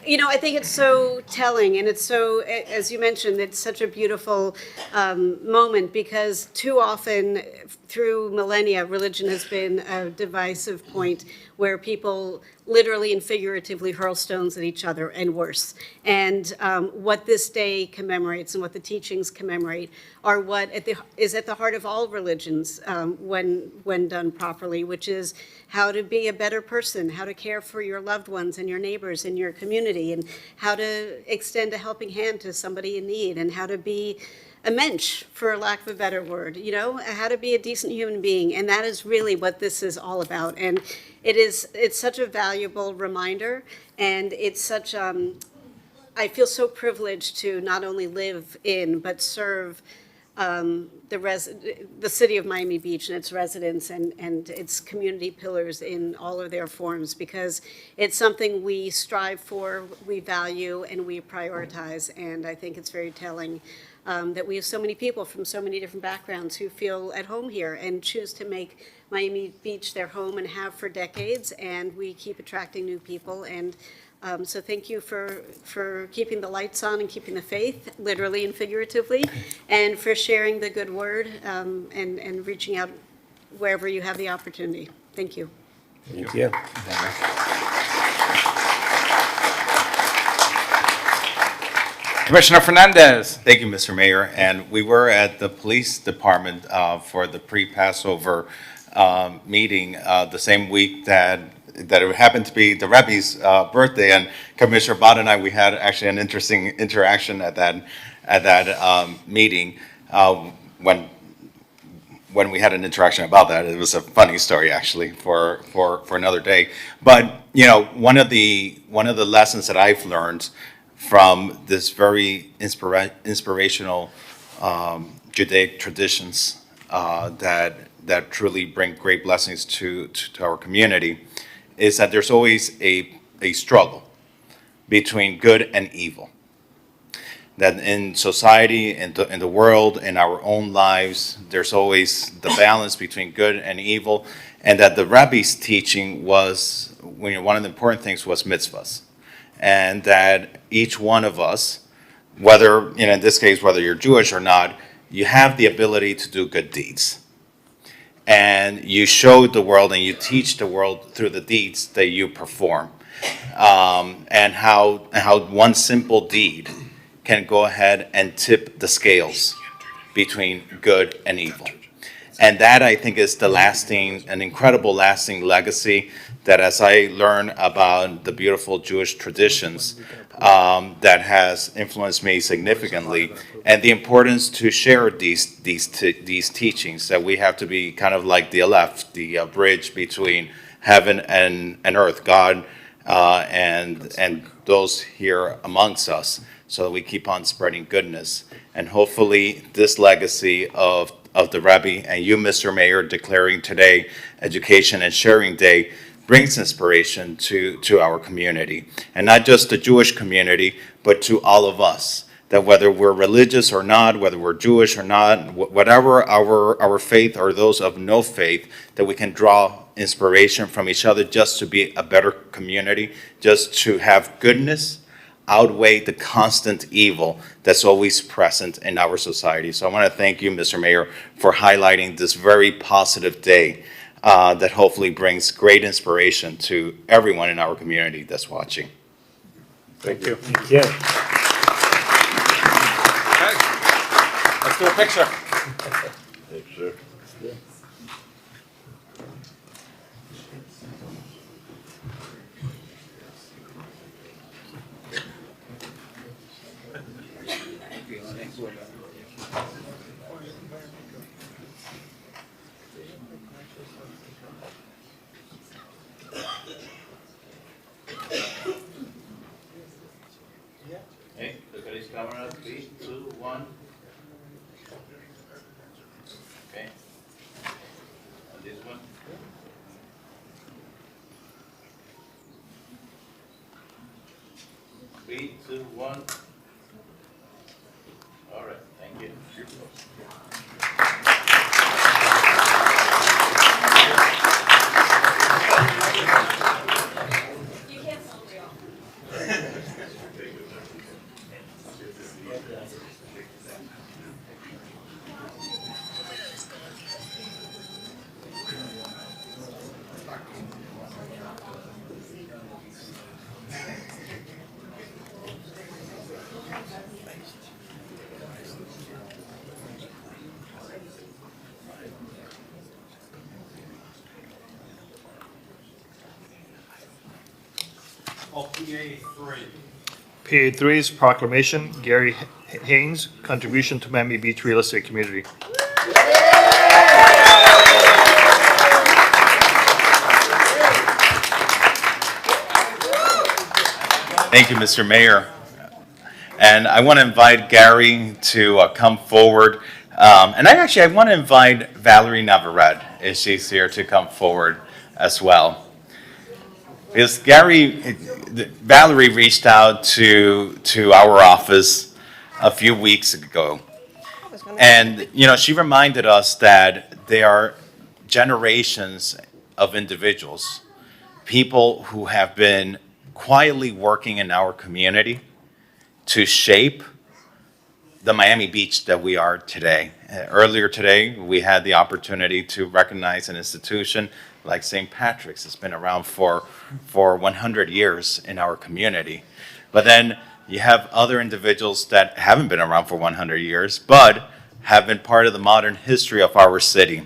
You know, I think it's so telling, and it's so, as you mentioned, it's such a beautiful moment because too often through millennia, religion has been a divisive point where people literally and figuratively hurl stones at each other and worse. And what this day commemorates and what the teachings commemorate are what is at the heart of all religions when done properly, which is how to be a better person, how to care for your loved ones and your neighbors and your community, and how to extend a helping hand to somebody in need, and how to be a mensch, for lack of a better word, you know, how to be a decent human being. And that is really what this is all about. And it's such a valuable reminder, and it's such, I feel so privileged to not only live in, but serve the city of Miami Beach and its residents and its community pillars in all of their forms, because it's something we strive for, we value, and we prioritize. And I think it's very telling that we have so many people from so many different backgrounds who feel at home here and choose to make Miami Beach their home and have for decades, and we keep attracting new people. And so thank you for keeping the lights on and keeping the faith, literally and figuratively, and for sharing the good word and reaching out wherever you have the opportunity. Thank you. Thank you. Commissioner Fernandez. Thank you, Mr. Mayor. And we were at the police department for the pre-Passover meeting the same week that it happened to be the Rebbe's birthday. And Commissioner Bott and I, we had actually an interesting interaction at that meeting. When we had an interaction about that, it was a funny story actually for another day. But you know, one of the lessons that I've learned from this very inspirational Judaic traditions that truly bring great blessings to our community is that there's always a struggle between good and evil. That in society, in the world, in our own lives, there's always the balance between good and evil, and that the Rabbi's teaching was, one of the important things was mitzvahs. And that each one of us, whether, in this case, whether you're Jewish or not, you have the ability to do good deeds. And you show the world and you teach the world through the deeds that you perform. And how one simple deed can go ahead and tip the scales between good and evil. And that, I think, is an incredible lasting legacy that, as I learn about the beautiful Jewish traditions, that has influenced me significantly, and the importance to share these teachings, that we have to be kind of like the Aleph, the bridge between heaven and earth, God and those here amongst us, so that we keep on spreading goodness. And hopefully this legacy of the Rebbe and you, Mr. Mayor, declaring today Education and Sharing Day brings inspiration to our community. And not just the Jewish community, but to all of us. that whether we're religious or not, whether we're Jewish or not, whatever our faith or those of no faith, that we can draw inspiration from each other just to be a better community, just to have goodness outweigh the constant evil that's always present in our society. So I want to thank you, Mr. Mayor, for highlighting this very positive day that hopefully brings great inspiration to everyone in our community that's watching. Thank you. Thank you. Let's do a picture. Picture. Hey, look at his camera. 3, 2, 1. Okay. And this one. 3, 2, 1. All right, thank you. PA3 is proclamation, Gary Haynes, contribution to Miami Beach real estate community. Thank you, Mr. Mayor. And I want to invite Gary to come forward. And I want to invite Valerie Navarrete, if she's here, to come forward as well. Because Valerie reached out to our office a few weeks ago. And, she reminded us that there are generations of individuals, people who have been quietly working in our community to shape the Miami Beach that we are today. Earlier today, we had the opportunity to recognize an institution like St. Patrick's. It's been around for 100 years in our community. But then you have other individuals that haven't been around for 100 years, but have been part of the modern history of our city,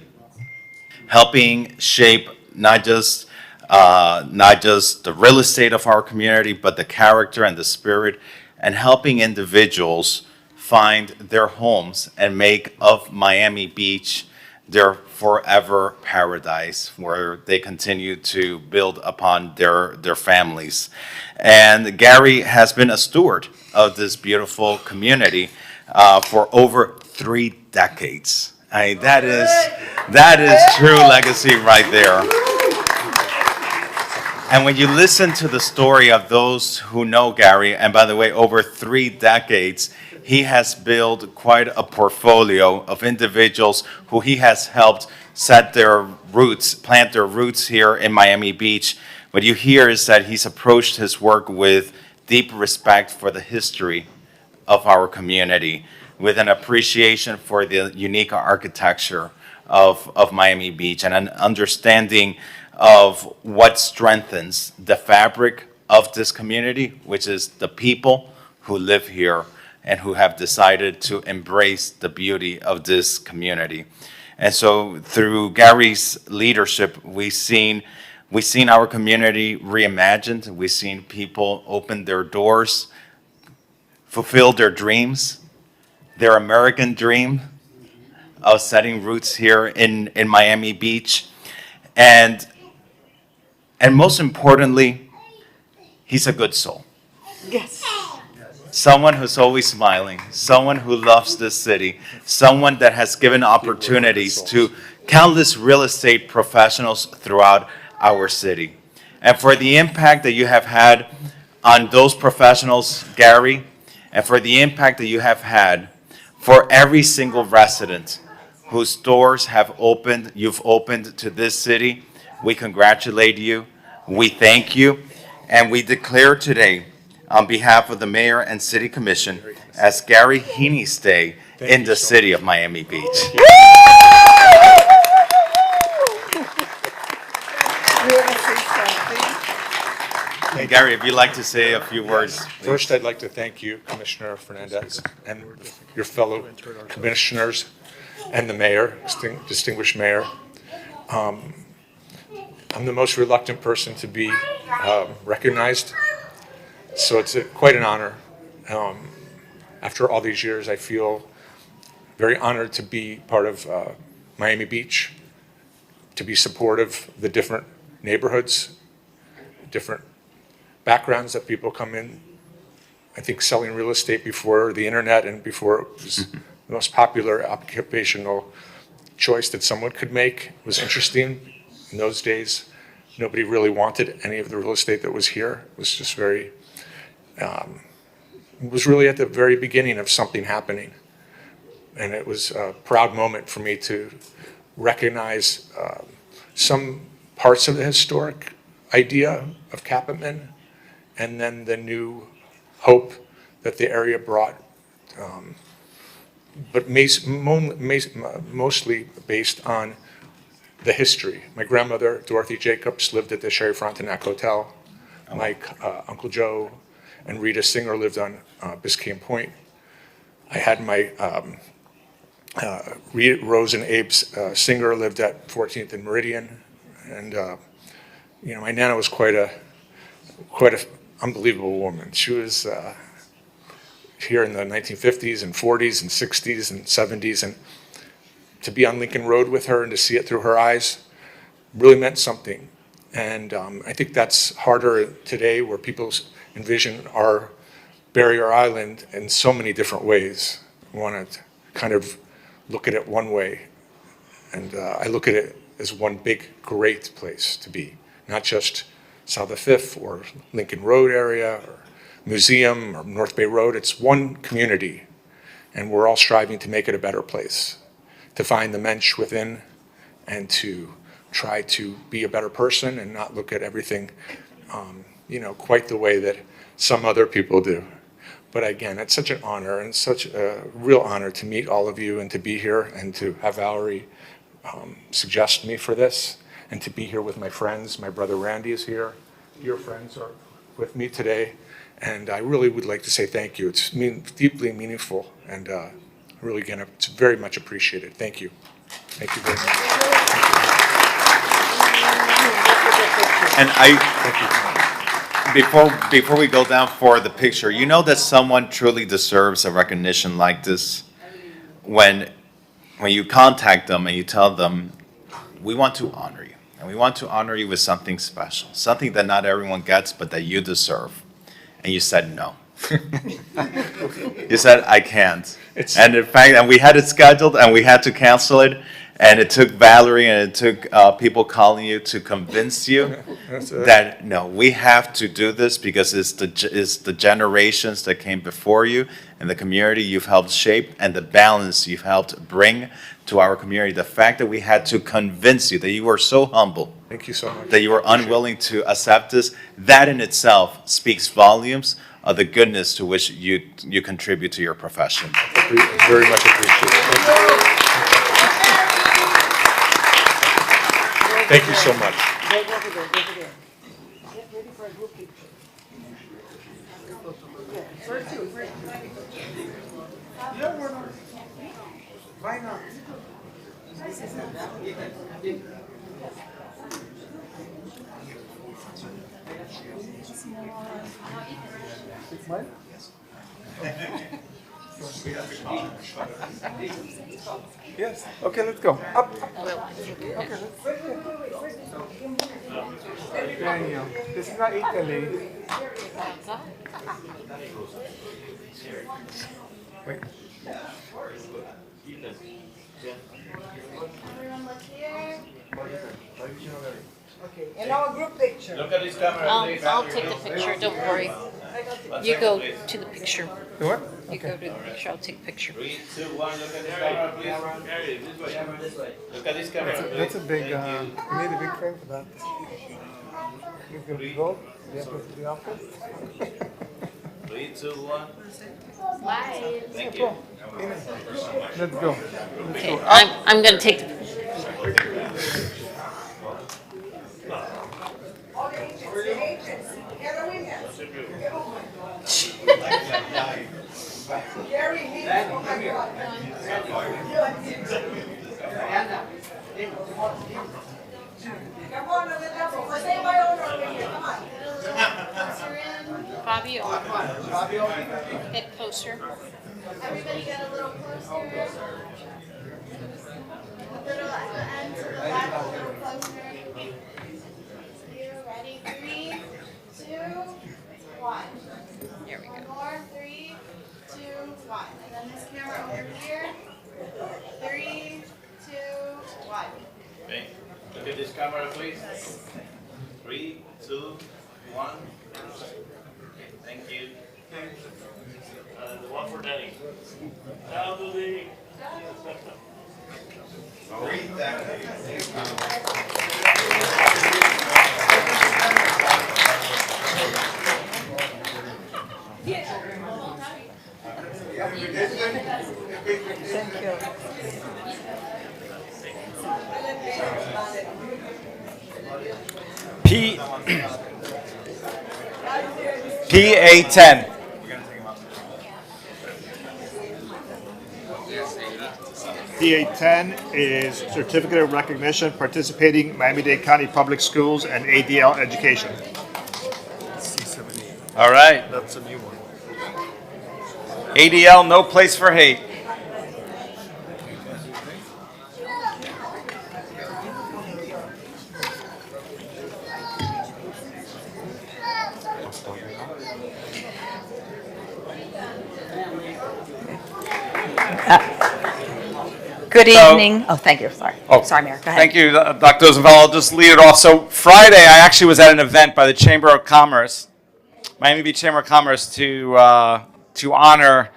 helping shape not just the real estate of our community, but the character and the spirit, and helping individuals find their homes and make of Miami Beach their forever paradise, where they continue to build upon their families. And Gary has been a steward of this beautiful community for over 3 decades. That is true legacy right there. And when you listen to the story of those who know Gary, and by the way, over 3 decades, he has built quite a portfolio of individuals who he has helped plant their roots here in Miami Beach. What you hear is that he's approached his work with deep respect for the history of our community, with an appreciation for the unique architecture of Miami Beach, and an understanding of what strengthens the fabric of this community, which is the people who live here and who have decided to embrace the beauty of this community. And so through Gary's leadership, we've seen our community reimagined. We've seen people open their doors, fulfill their dreams, their American dream of setting roots here in Miami Beach. And most importantly, he's a good soul. Yes. Someone who's always smiling, someone who loves this city, someone that has given opportunities to countless real estate professionals throughout our city. And for the impact that you have had on those professionals, Gary, and for the impact that you have had for every single resident whose doors you've opened to this city. We congratulate you, we thank you, and we declare today, on behalf of the Mayor and City Commission, as Gary Heaney's Day in the city of Miami Beach. Hey, Gary, if you'd like to say a few words. Please. First, I'd like to thank you, Commissioner Fernandez, and your fellow commissioners, and the mayor, distinguished mayor. I'm the most reluctant person to be recognized, so it's quite an honor. After all these years, I feel very honored to be part of Miami Beach, to be supportive of the different neighborhoods, different backgrounds that people come in. I think selling real estate before the internet and before it was the most popular occupational choice that someone could make was interesting. In those days, nobody really wanted any of the real estate that was here. It was just very, it was really at the very beginning of something happening. And it was a proud moment for me to recognize some parts of the historic idea of Capitman, and then the new hope that the area brought, but mostly based on the history. My grandmother, Dorothy Jacobs, lived at the Sherry Frontenac Hotel. My Uncle Joe and Rita Singer lived on Biscayne Point. I had my Rose and Abe Singer lived at 14th and Meridian, and my Nana was quite a unbelievable woman. She was here in the 1950s and 40s and 60s and 70s, and to be on Lincoln Road with her and to see it through her eyes really meant something. And I think that's harder today, where people envision our barrier island in so many different ways. I want to kind of look at it one way, and I look at it as one big, great place to be, not just South of Fifth or Lincoln Road area or Museum or North Bay Road. It's one community, and we're all striving to make it a better place, to find the mensch within, and to try to be a better person and not look at everything, quite the way that some other people do. But again, it's such an honor, and such a real honor to meet all of you and to be here and to have Valerie suggest me for this, and to be here with my friends. My brother Randy is here. Your friends are with me today. And I really would like to say thank you. It's deeply meaningful, and really, again, it's very much appreciated. Thank you. Thank you very much. And before we go down for the picture, you know that someone truly deserves a recognition like this when you contact them and you tell them, we want to honor you, and we want to honor you with something special, something that not everyone gets, but that you deserve. And you said no. You said, I can't. And in fact, and we had it scheduled and we had to cancel it. And it took Valerie and it took people calling you to convince you that, no, we have to do this because it's the generations that came before you and the community you've helped shape and the balance you've helped bring to our community. The fact that we had to convince you, that you were so humble. Thank you so much. That you were unwilling to accept this, that in itself speaks volumes of the goodness to which you contribute to your profession. Very much appreciated. Thank you so much. Why not? Mine? Yes. Okay, let's go. Up. Okay, let's. Daniel, this is not Italy. Wait. Okay, and now a group picture. Look at this camera. I'll take the picture, don't worry. You go to the picture. The what? You go to the picture, I'll take a picture. 3, 2, 1, look at this camera, please. Gary, this way. Look at this camera, please. That's a big, you need a big frame for that. You can go, you have to go to the office. 3, 2, 1. Slide. Thank you. Let's go. Okay, I'm gonna take the Come on, let's say my own over here, come on. Bobby, get closer. Everybody get a little closer. A little end to the left, a little closer. You ready? 3, 2, 1. Here we go. One more. 3, 2, 1. And then this camera over here. 3, 2, 1. Okay, look at this camera, please. 3, 2, 1. Thank you. The one for Danny. Down to the. Thank you. PA10. PA10 is Certificate of Recognition Participating Miami-Dade County Public Schools and ADL Education. All right. That's a new one. ADL, no place for hate. Good evening. Oh, thank you, sorry. Oh, Sorry, Mayor, go ahead. Thank you, Dr. Rosenfeld. I'll just lead it off. So Friday, I actually was at an event by the Chamber of Commerce, Miami Beach Chamber of Commerce, to honor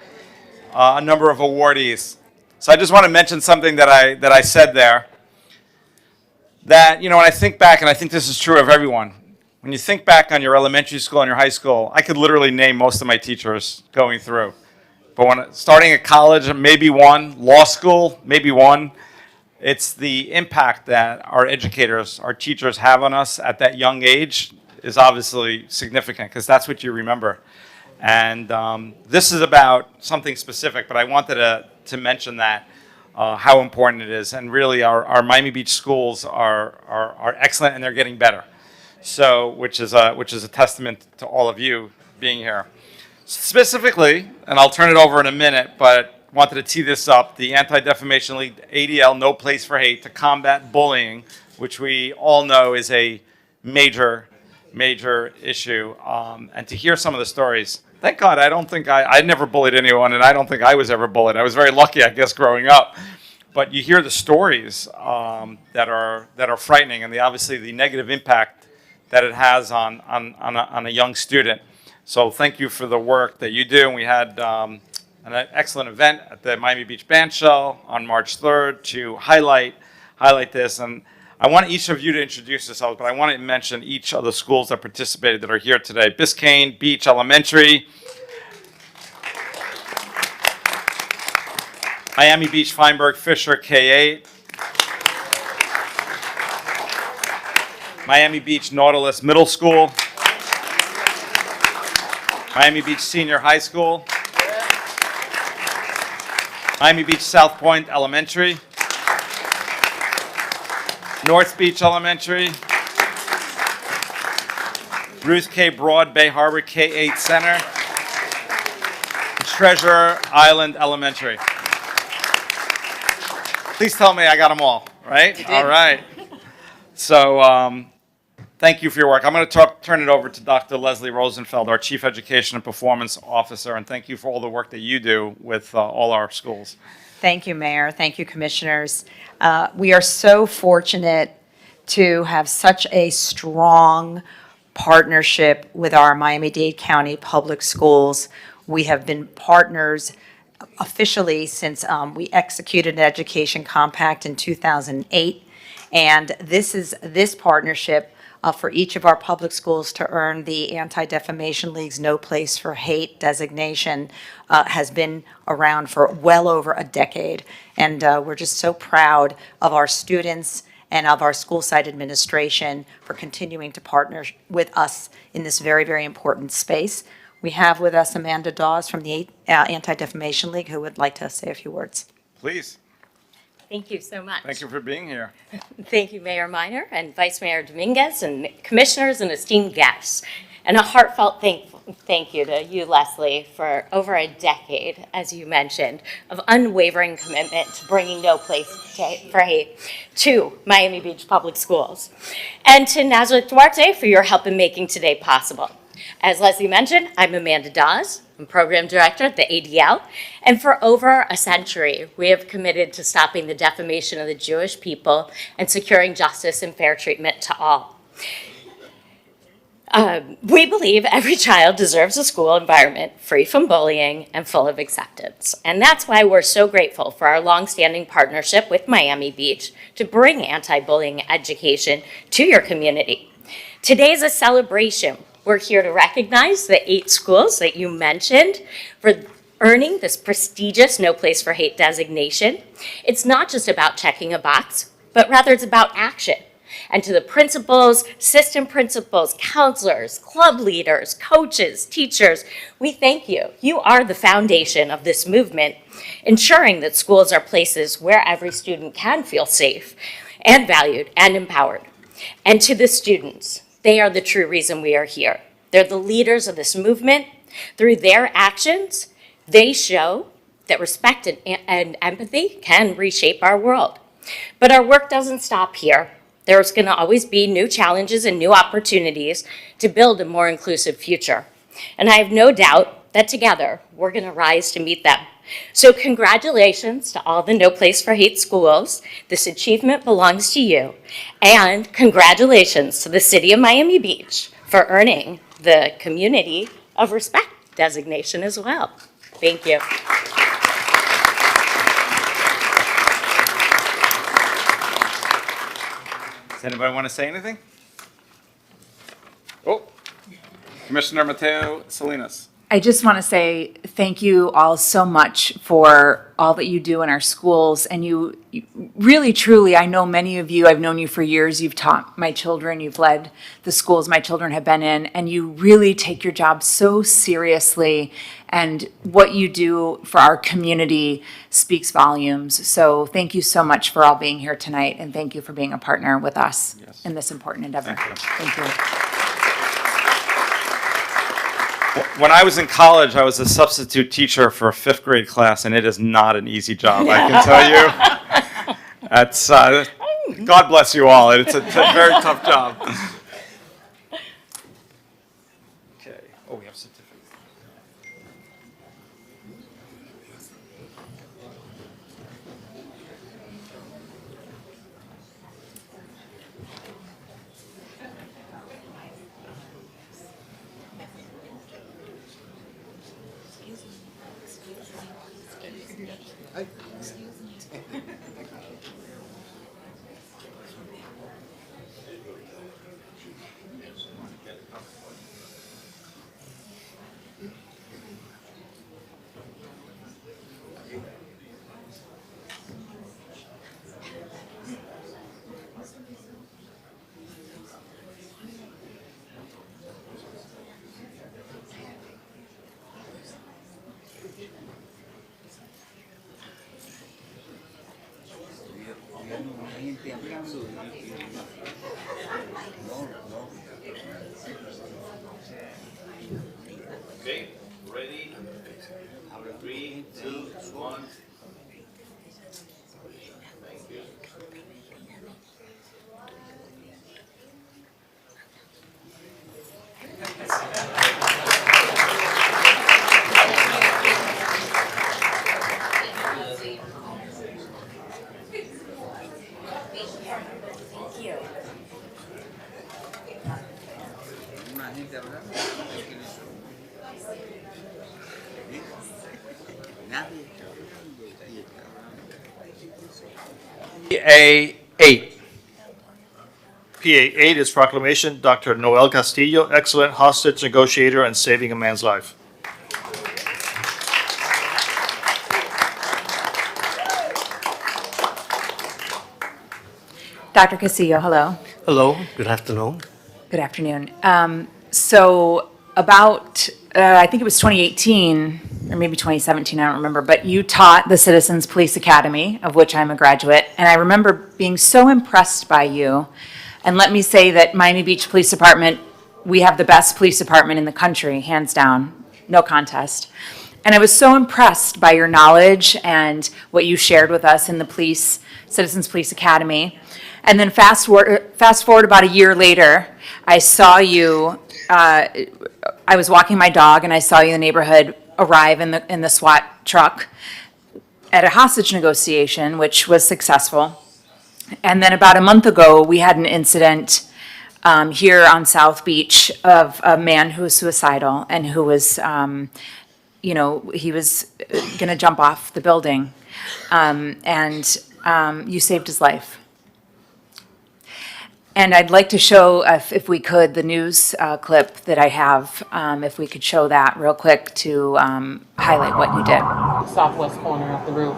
a number of awardees. So I just want to mention something that I said there. That, you know, when I think back, and I think this is true of everyone, when you think back on your elementary school and your high school, I could literally name most of my teachers going through. But when starting at college, maybe one, law school, maybe one, it's the impact that our educators, our teachers have on us at that young age is obviously significant because that's what you remember. And this is about something specific, but I wanted to mention that, how important it is. And really, our Miami Beach schools are excellent and they're getting better. So, which is a testament to all of you being here. Specifically, and I'll turn it over in a minute, but wanted to tee this up, the Anti-Defamation League, ADL, No Place for Hate, to combat bullying, which we all know is a major issue. And to hear some of the stories, thank God, I don't think I never bullied anyone, and I don't think I was ever bullied. I was very lucky, I guess, growing up. But you hear the stories that are frightening, and obviously the negative impact that it has on a young student. So thank you for the work that you do. And we had an excellent event at the Miami Beach Band Shell on March 3rd to highlight this. And I want each of you to introduce yourselves, but I want to mention each of the schools that participated that are here today. Biscayne Beach Elementary, Miami Beach Feinberg Fisher K-8, Miami Beach Nautilus Middle School, Miami Beach Senior High School, Miami Beach South Point Elementary, North Beach Elementary, Ruth K. Broad Bay Harbor K-8 Center, Treasure Island Elementary. Please tell me I got them all, right? All right. So thank you for your work. I'm going to turn it over to Dr. Leslie Rosenfeld, our Chief Education and Performance Officer, and thank you for all the work that you do with all our schools. Thank you, Mayor. Thank you, Commissioners. We are so fortunate to have such a strong partnership with our Miami-Dade County Public Schools. We have been partners officially since we executed an education compact in 2008. And this partnership for each of our public schools to earn the Anti-Defamation League's No Place for Hate designation has been around for well over a decade. And we're just so proud of our students and of our school site administration for continuing to partner with us in this very, very important space. We have with us Amanda Dawes from the Anti-Defamation League, who would like to say a few words. Please. Thank you so much. Thank you for being here. Thank you, Mayor Minor and Vice Mayor Dominguez and commissioners and esteemed guests. And a heartfelt thank you to you, Leslie, for over a decade, as you mentioned, of unwavering commitment to bringing No Place for Hate to Miami Beach Public Schools. And to Nazareth Duarte for your help in making today possible. As Leslie mentioned, I'm Amanda Dawes. I'm Program Director at the ADL. And for over a century, we have committed to stopping the defamation of the Jewish people and securing justice and fair treatment to all. We believe every child deserves a school environment free from bullying and full of acceptance. And that's why we're so grateful for our longstanding partnership with Miami Beach to bring anti-bullying education to your community. Today's a celebration. We're here to recognize the 8 schools that you mentioned for earning this prestigious No Place for Hate designation. It's not just about checking a box, but rather it's about action. And to the principals, assistant principals, counselors, club leaders, coaches, teachers, we thank you. You are the foundation of this movement, ensuring that schools are places where every student can feel safe and valued and empowered. And to the students, they are the true reason we are here. They're the leaders of this movement. Through their actions, they show that respect and empathy can reshape our world. But our work doesn't stop here. There's going to always be new challenges and new opportunities to build a more inclusive future. And I have no doubt that together we're going to rise to meet them. So congratulations to all the No Place for Hate schools. This achievement belongs to you. And congratulations to the City of Miami Beach for earning the Community of Respect designation as well. Thank you. Does anybody want to say anything? Oh, Commissioner Mateo Salinas. I just want to say thank you all so much for all that you do in our schools. And you really, truly, I know many of you, I've known you for years. You've taught my children, you've led the schools my children have been in, and you really take your job so seriously. And what you do for our community speaks volumes. So thank you so much for all being here tonight. And thank you for being a partner with us in this important endeavor. Thank you. When I was in college, I was a substitute teacher for a 5th grade class, and it is not an easy job, I can tell you. That's, God bless you all. It's a very tough job. Okay. Oh, we have certificates. Okay, ready? 3, 2, 1. Thank you. PA8. PA8 is proclamation, Dr. Noel Castillo, excellent hostage negotiator and saving a man's life. Dr. Castillo, hello. Hello, good afternoon. Good afternoon. So about, I think it was 2018, or maybe 2017, I don't remember, but you taught the Citizens Police Academy, of which I'm a graduate, and I remember being so impressed by you. And let me say that Miami Beach Police Department, we have the best police department in the country, hands down, no contest. And I was so impressed by your knowledge and what you shared with us in the Citizens Police Academy. And then fast forward about a year later, I saw you, I was walking my dog and I saw you in the neighborhood arrive in the SWAT truck at a hostage negotiation, which was successful. And then about a month ago, we had an incident here on South Beach of a man who was suicidal and who was, he was going to jump off the building. You saved his life. And I'd like to show, if we could, the news clip that I have, if we could show that real quick to highlight what you did. Southwest corner of the roof.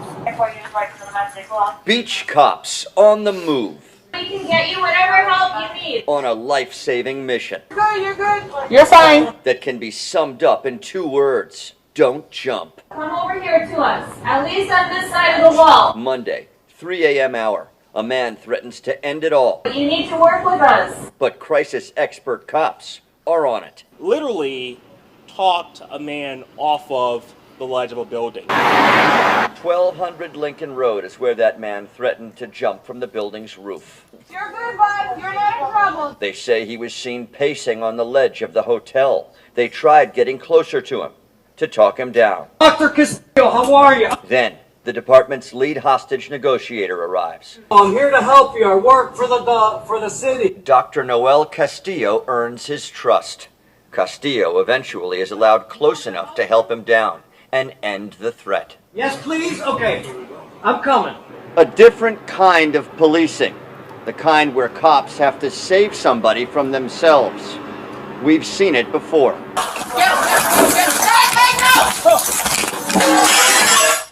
Beach cops on the move We can get you whatever help you need. on a life-saving mission You're good. You're fine. that can be summed up in 2 words. Don't jump. Come over here to us, at least on this side of the wall. Monday, 3 a.m. hour. A man threatens to end it all, You need to work with us. but crisis expert cops are on it. Literally talked a man off of the ledge of a building. 1200 Lincoln Road is where that man threatened to jump from the building's roof. You're good, bud. You're not in trouble. They say he was seen pacing on the ledge of the hotel. They tried getting closer to him to talk him down. Dr. Castillo, how are you? Then, the department's lead hostage negotiator arrives. I'm here to help you. I work for the city. Dr. Noel Castillo earns his trust. Castillo eventually is allowed close enough to help him down and end the threat. Yes, please? Okay, I'm coming. A different kind of policing. The kind where cops have to save somebody from themselves. We've seen it before.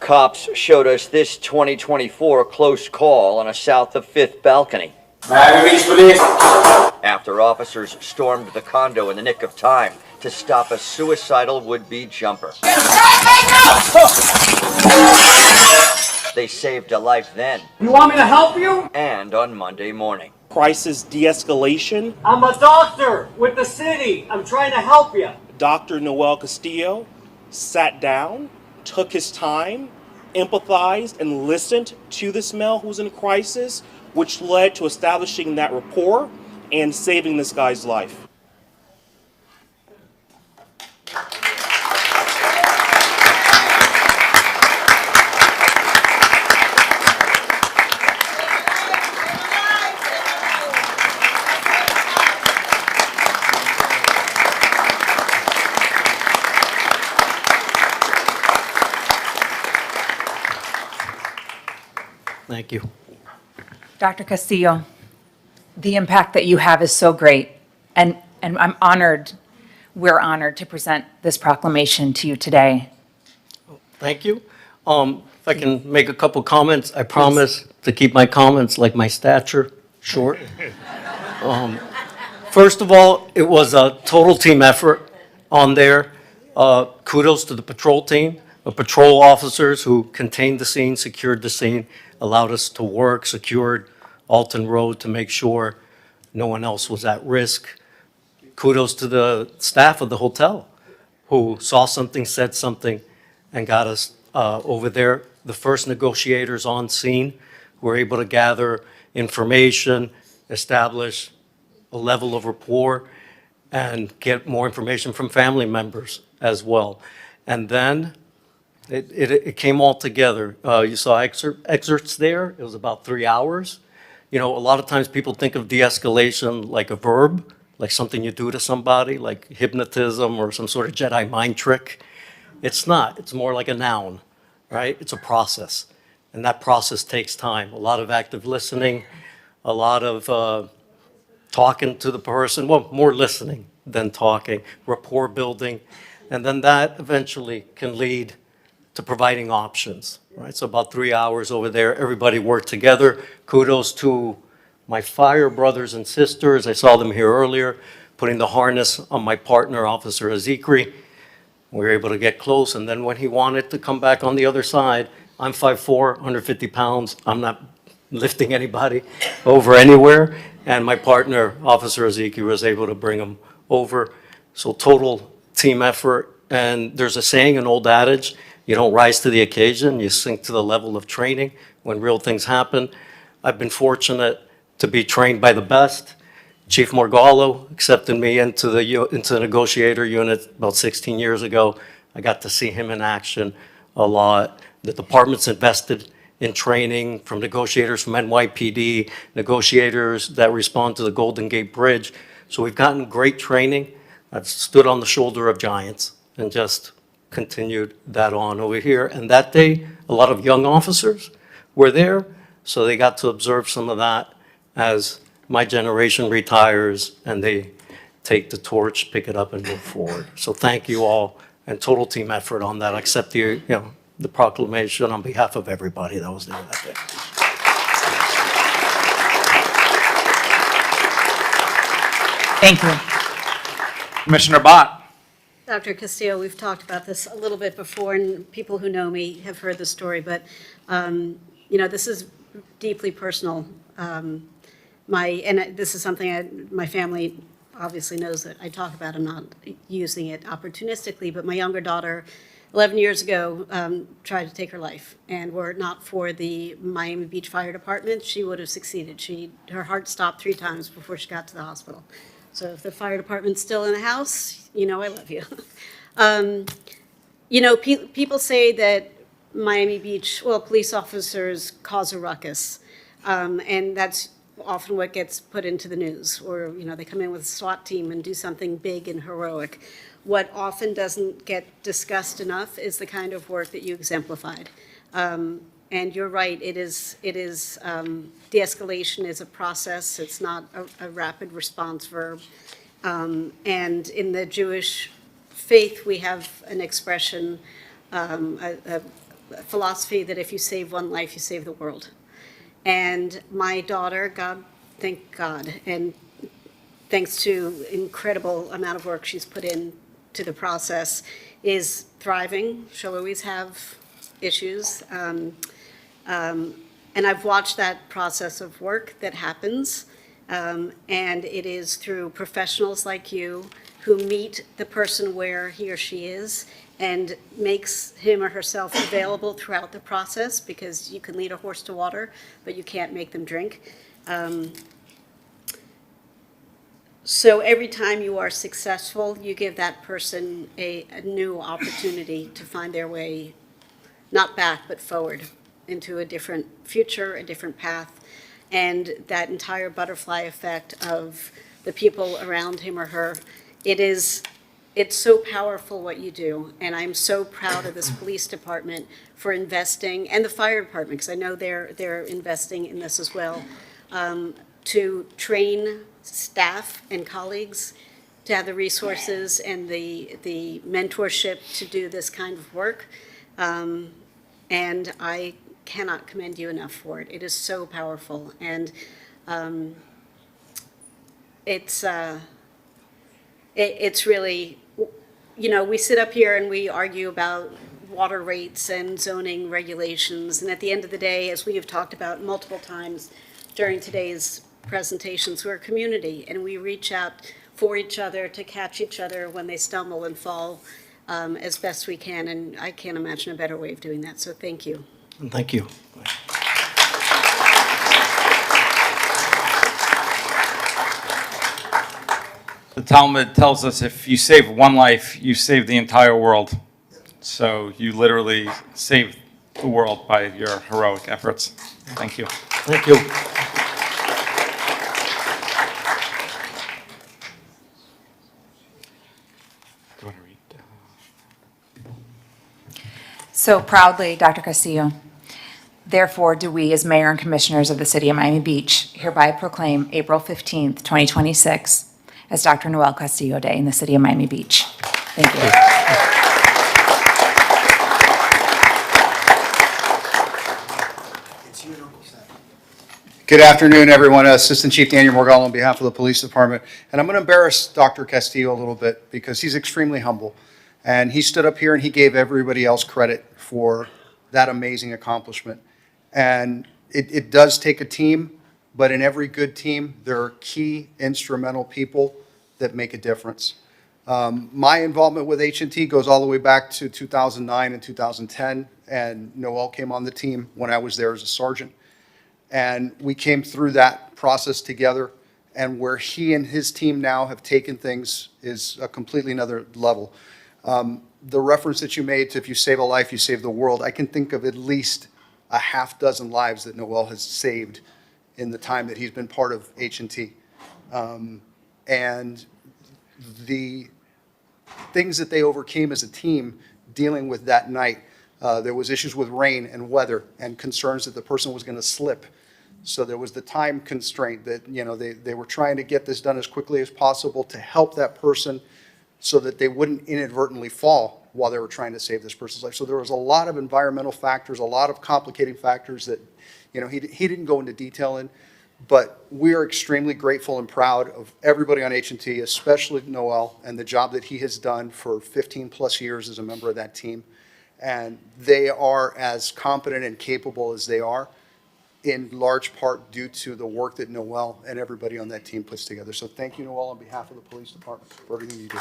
Cops showed us this 2024 close call on a south of 5th balcony. Miami Beach Police. After officers stormed the condo in the nick of time to stop a suicidal would-be jumper. They saved a life then. You want me to help you? And on Monday morning. Crisis de-escalation. I'm a doctor with the city. I'm trying to help you. Dr. Noel Castillo sat down, took his time, empathized, and listened to this male who was in crisis, which led to establishing that rapport and saving this guy's life. Thank you. Dr. Castillo, the impact that you have is so great, and I'm honored, we're honored to present this proclamation to you today. Thank you. If I can make a couple comments, I promise to keep my comments like my stature, short. First of all, it was a total team effort on there. Kudos to the patrol team, the patrol officers who contained the scene, secured the scene, allowed us to work, secured Alton Road to make sure no one else was at risk. Kudos to the staff of the hotel who saw something, said something, and got us over there. The first negotiators on scene were able to gather information, establish a level of rapport, and get more information from family members as well. And then it came all together. You saw excerpts there. It was about 3 hours. You know, a lot of times people think of de-escalation like a verb, like something you do to somebody, like hypnotism or some sort of Jedi mind trick. It's not. It's more like a noun, right? It's a process. And that process takes time, a lot of active listening, a lot of talking to the person, well, more listening than talking, rapport building, and then that eventually can lead to providing options, right? So about 3 hours over there, everybody worked together. Kudos to my fire brothers and sisters. I saw them here earlier, putting the harness on my partner, Officer Azikri. We were able to get close, and then when he wanted to come back on the other side, I'm 5'4", 150 pounds. I'm not lifting anybody over anywhere, and my partner, Officer Azikri, was able to bring him over. So total team effort, and there's a saying, an old adage, you don't rise to the occasion, you sink to the level of training when real things happen. I've been fortunate to be trained by the best. Chief Morgallo accepted me into the negotiator unit about 16 years ago. I got to see him in action a lot. The department's invested in training from negotiators from NYPD, negotiators that respond to the Golden Gate Bridge. So we've gotten great training. I've stood on the shoulder of giants and just continued that on over here. And that day, a lot of young officers were there, so they got to observe some of that as my generation retires and they take the torch, pick it up, and move forward. So thank you all, and total team effort on that. I accept the proclamation on behalf of everybody that was there that day. Thank you. Commissioner Bott. Dr. Castillo, we've talked about this a little bit before, and people who know me have heard the story, but, this is deeply personal. This is something my family obviously knows that I talk about. I'm not using it opportunistically, but my younger daughter, 11 years ago, tried to take her life. And were it not for the Miami Beach Fire Department, she would have succeeded. Her heart stopped 3 times before she got to the hospital. So if the fire department's still in the house, I love you. People say that Miami Beach, police officers cause a ruckus. And that's often what gets put into the news, or, they come in with a SWAT team and do something big and heroic. What often doesn't get discussed enough is the kind of work that you exemplified. And you're right, de-escalation is a process. It's not a rapid response verb. And in the Jewish faith, we have an expression, a philosophy that if you save one life, you save the world. And my daughter, thank God, and thanks to incredible amount of work she's put in to the process, is thriving. She'll always have issues. And I've watched that process of work that happens. And it is through professionals like you who meet the person where he or she is and makes him or herself available throughout the process, because you can lead a horse to water, but you can't make them drink. So every time you are successful, you give that person a new opportunity to find their way, not back, but forward into a different future, a different path. And that entire butterfly effect of the people around him or her, it's so powerful what you do. And I'm so proud of this police department for investing, and the fire department, because I know they're investing in this as well, to train staff and colleagues to have the resources and the mentorship to do this kind of work. And I cannot commend you enough for it. It is so powerful. And it's really, we sit up here and we argue about water rates and zoning regulations. And at the end of the day, as we have talked about multiple times during today's presentations, we're a community, and we reach out for each other to catch each other when they stumble and fall as best we can. And I can't imagine a better way of doing that. So thank you. Thank you. The Talmud tells us if you save one life, you save the entire world. So you literally saved the world by your heroic efforts. Thank you. Thank you. So proudly, Dr. Castillo, Therefore, do we, as mayor and commissioners of the city of Miami Beach, hereby proclaim April 15th, 2026 as Dr. Noel Castillo Day in the city of Miami Beach. Thank you. Good afternoon, everyone. Assistant Chief Daniel Morgall on behalf of the Police Department. And I'm going to embarrass Dr. Castillo a little bit because he's extremely humble. And he stood up here and he gave everybody else credit for that amazing accomplishment. And it does take a team, but in every good team, there are key instrumental people that make a difference. My involvement with H&T goes all the way back to 2009 and 2010, and Noel came on the team when I was there as a sergeant. And we came through that process together, and where he and his team now have taken things is a completely another level. The reference that you made to if you save a life, you save the world, I can think of at least a half dozen lives that Noel has saved in the time that he's been part of H&T. And the things that they overcame as a team dealing with that night, there was issues with rain and weather and concerns that the person was going to slip. So there was the time constraint that, you know, they were trying to get this done as quickly as possible to help that person so that they wouldn't inadvertently fall while they were trying to save this person's life. So there was a lot of environmental factors, a lot of complicating factors that, you know, he didn't go into detail in. But we are extremely grateful and proud of everybody on H&T, especially Noel, and the job that he has done for 15 plus years as a member of that team. And they are as competent and capable as they are, in large part due to the work that Noel and everybody on that team puts together. So thank you, Noel, on behalf of the police department for everything you do.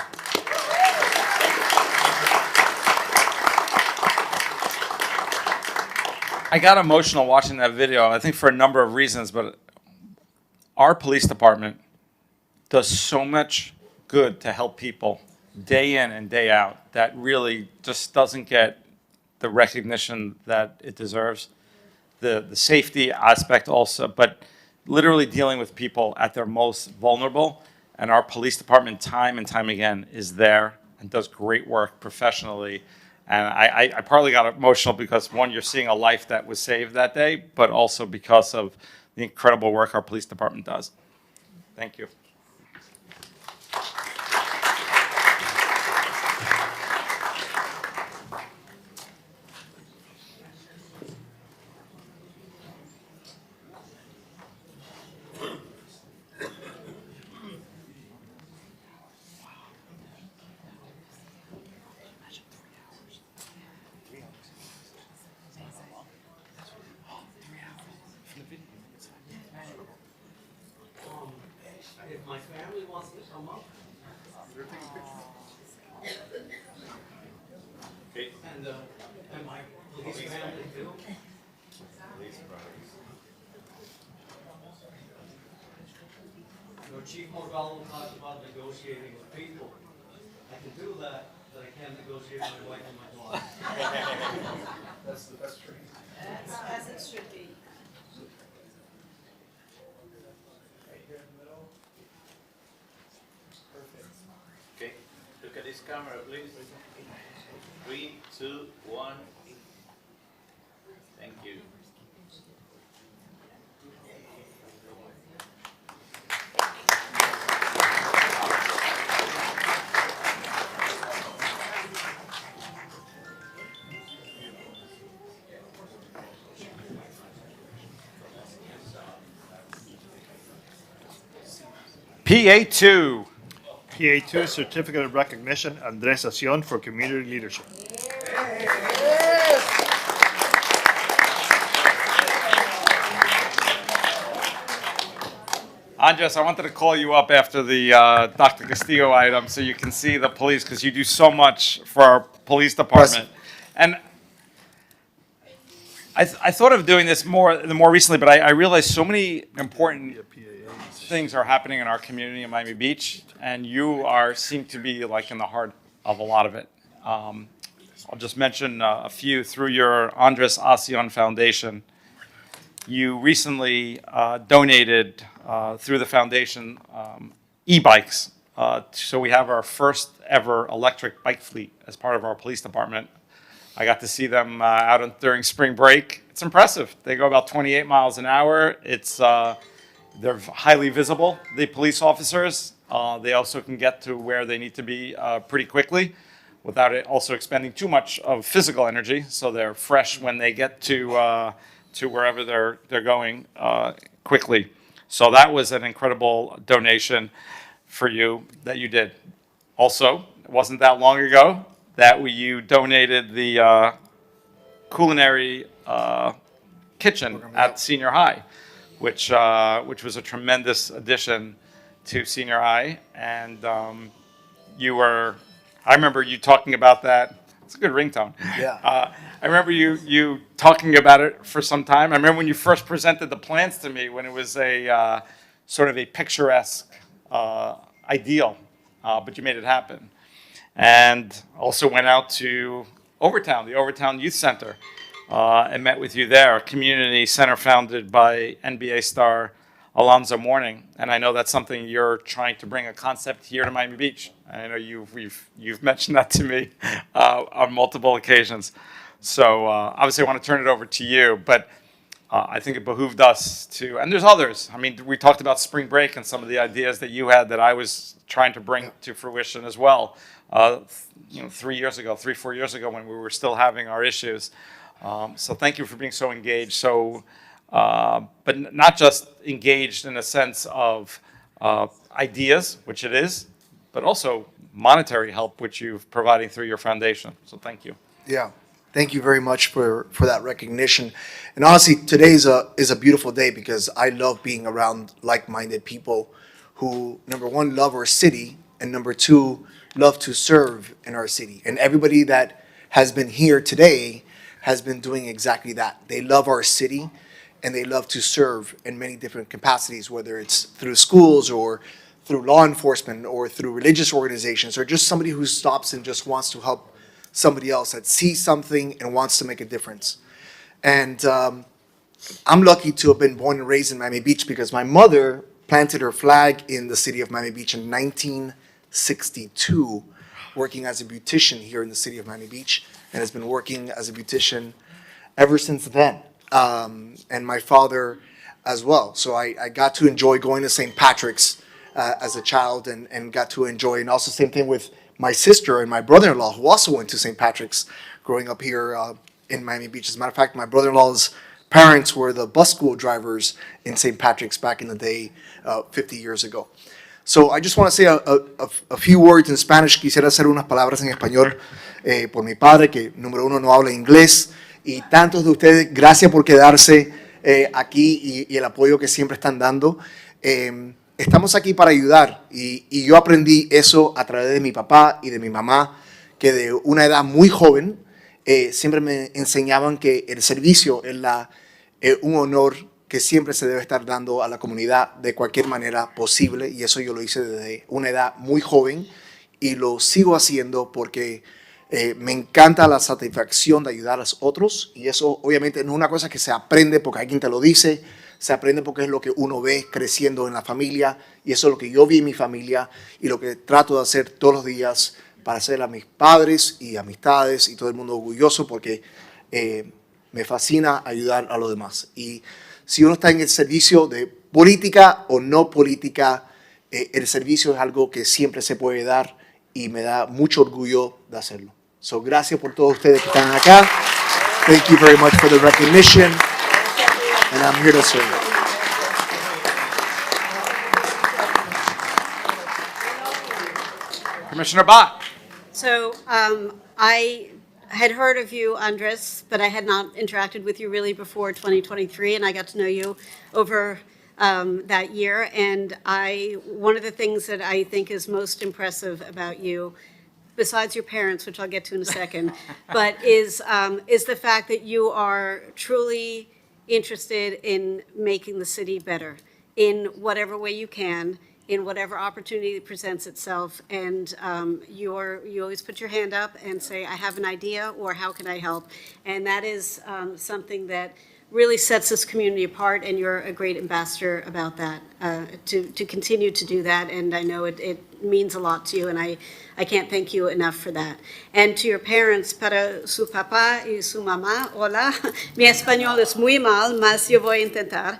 I got emotional watching that video, I think for a number of reasons, but our police department does so much good to help people day in and day out that really just doesn't get the recognition that it deserves. The safety aspect also, but literally dealing with people at their most vulnerable. And our police department time and time again is there and does great work professionally. And I partly got emotional because, one, you're seeing a life that was saved that day, but also because of the incredible work our police department does. Thank you. If my family wants to come up, Okay. and my police family too. You know, Chief Morgall talked about negotiating with people. I can do that, but I can't negotiate with my wife and my daughter. That's true. That's as it should be. Okay, look at this camera, please. 3, 2, 1. Thank you. PA2. PA2, Certificate of Recognition, Andres Acion for Community Leadership. Andres, I wanted to call you up after the Dr. Castillo item so you can see the police, because you do so much for our police department. And I thought of doing this more recently, but I realized so many important things are happening in our community in Miami Beach, and you seem to be like in the heart of a lot of it. I'll just mention a few. Through your Andres Acion Foundation, you recently donated through the foundation e-bikes. So we have our first ever electric bike fleet as part of our police department. I got to see them during spring break. It's impressive. They go about 28 miles an hour. They're highly visible, the police officers. They also can get to where they need to be pretty quickly without it also expending too much of physical energy. So they're fresh when they get to wherever they're going quickly. So that was an incredible donation for you that you did. Also, it wasn't that long ago that you donated the culinary kitchen at senior high, which was a tremendous addition to senior high. And I remember you talking about that. It's a good ringtone. Yeah. I remember you talking about it for some time. I remember when you first presented the plans to me when it was a sort of a picturesque ideal, but you made it happen. And also went out to Overtown, the Overtown Youth Center, and met with you there, a community center founded by NBA star Alonzo Mourning. And I know that's something you're trying to bring a concept here to Miami Beach. I know you've mentioned that to me on multiple occasions. So obviously I want to turn it over to you, but I think it behooved us to, and there's others. I mean, we talked about spring break and some of the ideas that you had that I was trying to bring to fruition as well. 3 years ago, 4 years ago when we were still having our issues. So thank you for being so engaged. But not just engaged in a sense of ideas, which it is, but also monetary help, which you're providing through your foundation. So thank you. Yeah. Thank you very much for that recognition. And honestly, today is a beautiful day because I love being around like-minded people who, number one, love our city, and number two, love to serve in our city. And everybody that has been here today has been doing exactly that. They love our city and they love to serve in many different capacities, whether it's through schools or through law enforcement or through religious organizations or just somebody who stops and just wants to help somebody else that sees something and wants to make a difference. And I'm lucky to have been born and raised in Miami Beach because my mother planted her flag in the city of Miami Beach in 1962, working as a beautician here in the city of Miami Beach, and has been working as a beautician ever since then. And my father as well. So I got to enjoy going to St. Patrick's as a child and got to enjoy, and also same thing with my sister and my brother-in-law who also went to St. Patrick's growing up here in Miami Beach. As a matter of fact, my brother-in-law's parents were the bus school drivers in St. Patrick's back in the day, 50 years ago. So I just want to say a few words in Spanish. Quisiera hacer unas palabras en español por mi padre, que número uno no habla inglés, y tantos de ustedes, gracias por quedarse aquí y el apoyo que siempre están dando. Estamos aquí para ayudar y yo aprendí eso a través de mi papá y de mi mamá, que de una edad muy joven siempre me enseñaban que el servicio es un honor que siempre se debe estar dando a la comunidad de cualquier manera posible, y eso yo lo hice desde una edad muy joven y lo sigo haciendo porque me encanta la satisfacción de ayudar a los otros, y eso obviamente no es una cosa que se aprende porque alguien te lo dice, se aprende porque es lo que uno ve creciendo en la familia, y eso es lo que yo vi en mi familia y lo que trato de hacer todos los días para hacer a mis padres y amistades y todo el mundo orgulloso, porque me fascina ayudar a los demás. Y si uno está en el servicio de política o no política, el servicio es algo que siempre se puede dar y me da mucho orgullo de hacerlo. So, gracias por todos ustedes que están acá. Thank you very much for the recognition. And I'm here to serve. Commissioner Bott. So I had heard of you, Andres, but I had not interacted with you really before 2023, and I got to know you over that year. And one of the things that I think is most impressive about you, besides your parents, which I'll get to in a second, but is the fact that you are truly interested in making the city better in whatever way you can, in whatever opportunity presents itself. And you always put your hand up and say, I have an idea, or how can I help? And that is something that really sets this community apart, and you're a great ambassador about that, to continue to do that, and I know it means a lot to you, and I can't thank you enough for that. And to your parents, para su papá y su mamá, hola, mi español es muy mal, mas yo voy a intentar.